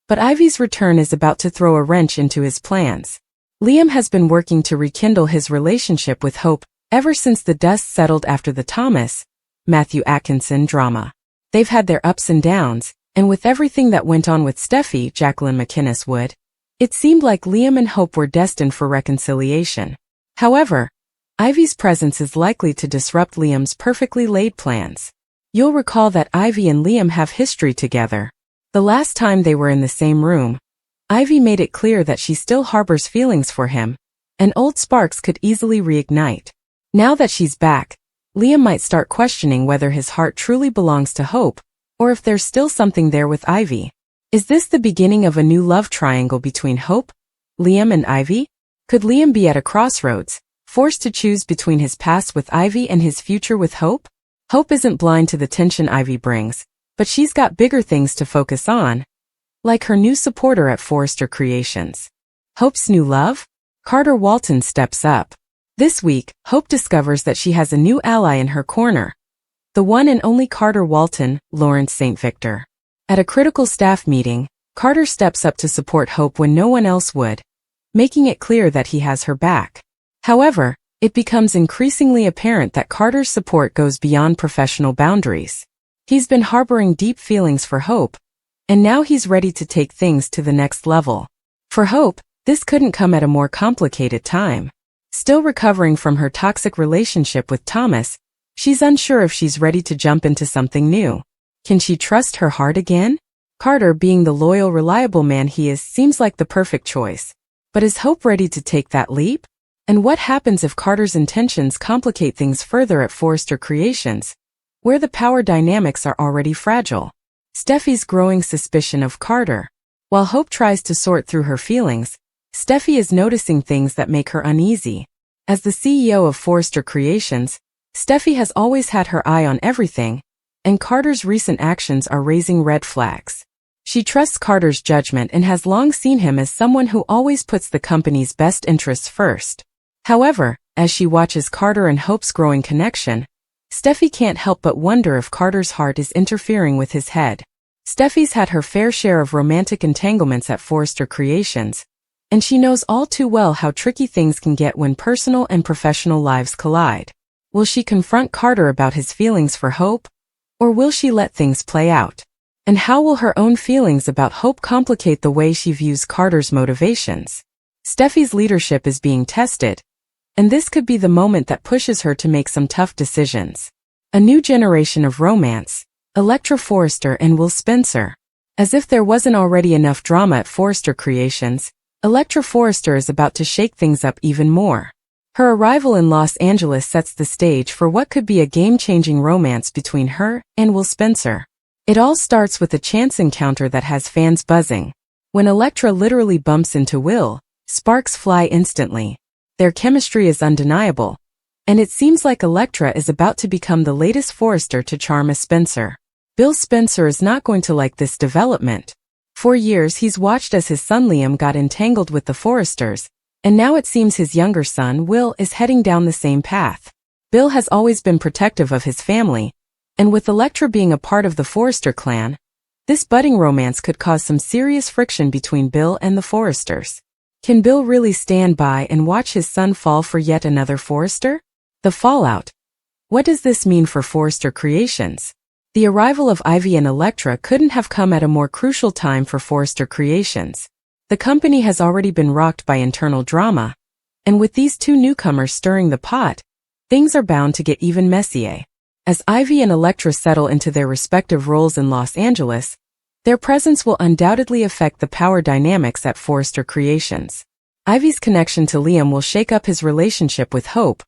but Ivy's return is about to throw a wrench into his plans. Liam has been working to rekindle his relationship with Hope ever since the dust settled after the Thomas, Matthew Atkinson drama. They've had their ups and downs, and with everything that went on with Steffi, Jacqueline McInnes Wood, it seemed like Liam and Hope were destined for reconciliation. However, Ivy's presence is likely to disrupt Liam's perfectly laid plans. You'll recall that Ivy and Liam have history together. The last time they were in the same room, Ivy made it clear that she still harbors feelings for him, and old sparks could easily reignite. Now that she's back, Liam might start questioning whether his heart truly belongs to Hope, or if there's still something there with Ivy. Is this the beginning of a new love triangle between Hope, Liam, and Ivy? Could Liam be at a crossroads, forced to choose between his past with Ivy and his future with Hope? Hope isn't blind to the tension Ivy brings, but she's got bigger things to focus on, like her new supporter at Forrester Creations. Hope's new love? Carter Walton steps up. This week, Hope discovers that she has a new ally in her corner. The one and only Carter Walton, Lawrence St. Victor. At a critical staff meeting, Carter steps up to support Hope when no one else would, making it clear that he has her back. However, it becomes increasingly apparent that Carter's support goes beyond professional boundaries. He's been harboring deep feelings for Hope, and now he's ready to take things to the next level. For Hope, this couldn't come at a more complicated time. Still recovering from her toxic relationship with Thomas, she's unsure if she's ready to jump into something new. Can she trust her heart again? Carter, being the loyal, reliable man he is, seems like the perfect choice. But is Hope ready to take that leap? And what happens if Carter's intentions complicate things further at Forrester Creations, where the power dynamics are already fragile? Steffi's growing suspicion of Carter. While Hope tries to sort through her feelings, Steffi is noticing things that make her uneasy. As the CEO of Forrester Creations, Steffi has always had her eye on everything, and Carter's recent actions are raising red flags. She trusts Carter's judgment and has long seen him as someone who always puts the company's best interests first. However, as she watches Carter and Hope's growing connection, Steffi can't help but wonder if Carter's heart is interfering with his head. Steffi's had her fair share of romantic entanglements at Forrester Creations, and she knows all too well how tricky things can get when personal and professional lives collide. Will she confront Carter about his feelings for Hope? Or will she let things play out? And how will her own feelings about Hope complicate the way she views Carter's motivations? Steffi's leadership is being tested, and this could be the moment that pushes her to make some tough decisions. A new generation of romance, Electra Forrester and Will Spencer. As if there wasn't already enough drama at Forrester Creations, Electra Forrester is about to shake things up even more. Her arrival in Los Angeles sets the stage for what could be a game-changing romance between her and Will Spencer. It all starts with a chance encounter that has fans buzzing. When Electra literally bumps into Will, sparks fly instantly. Their chemistry is undeniable, and it seems like Electra is about to become the latest Forrester to charm a Spencer. Bill Spencer is not going to like this development. For years he's watched as his son Liam got entangled with the Forresters, and now it seems his younger son, Will, is heading down the same path. Bill has always been protective of his family, and with Elektra being a part of the Forrester clan, this budding romance could cause some serious friction between Bill and the Forresters. Can Bill really stand by and watch his son fall for yet another Forrester? The fallout. What does this mean for Forrester Creations? The arrival of Ivy and Elektra couldn't have come at a more crucial time for Forrester Creations. The company has already been rocked by internal drama, and with these two newcomers stirring the pot, things are bound to get even messier. As Ivy and Elektra settle into their respective roles in Los Angeles, their presence will undoubtedly affect the power dynamics at Forrester Creations. Ivy's connection to Liam will shake up his relationship with Hope,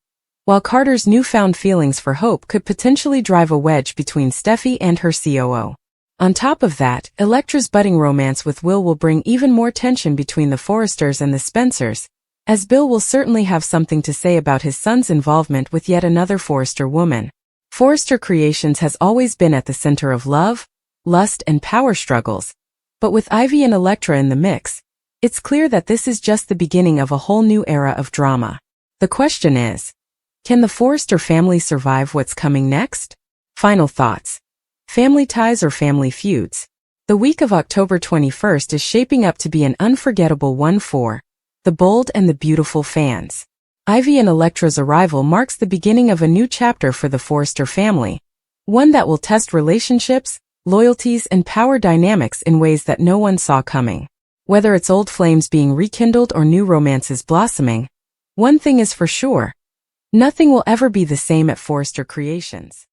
while Carter's newfound feelings for Hope could potentially drive a wedge between Steffi and her COO. On top of that, Elektra's budding romance with Will bring even more tension between the Forresters and the Spencers, as Bill will certainly have something to say about his son's involvement with yet another Forrester woman. Forrester Creations has always been at the center of love, lust, and power struggles, but with Ivy and Elektra in the mix, it's clear that this is just the beginning of a whole new era of drama. The question is, can the Forrester family survive what's coming next? Final thoughts. Family ties or family feuds? The week of October 21st is shaping up to be an unforgettable one for the bold and the beautiful fans. Ivy and Elektra's arrival marks the beginning of a new chapter for the Forrester family, one that will test relationships, loyalties, and power dynamics in ways that no one saw coming. Whether it's old flames being rekindled or new romances blossoming, one thing is for sure: nothing will ever be the same at Forrester Creations.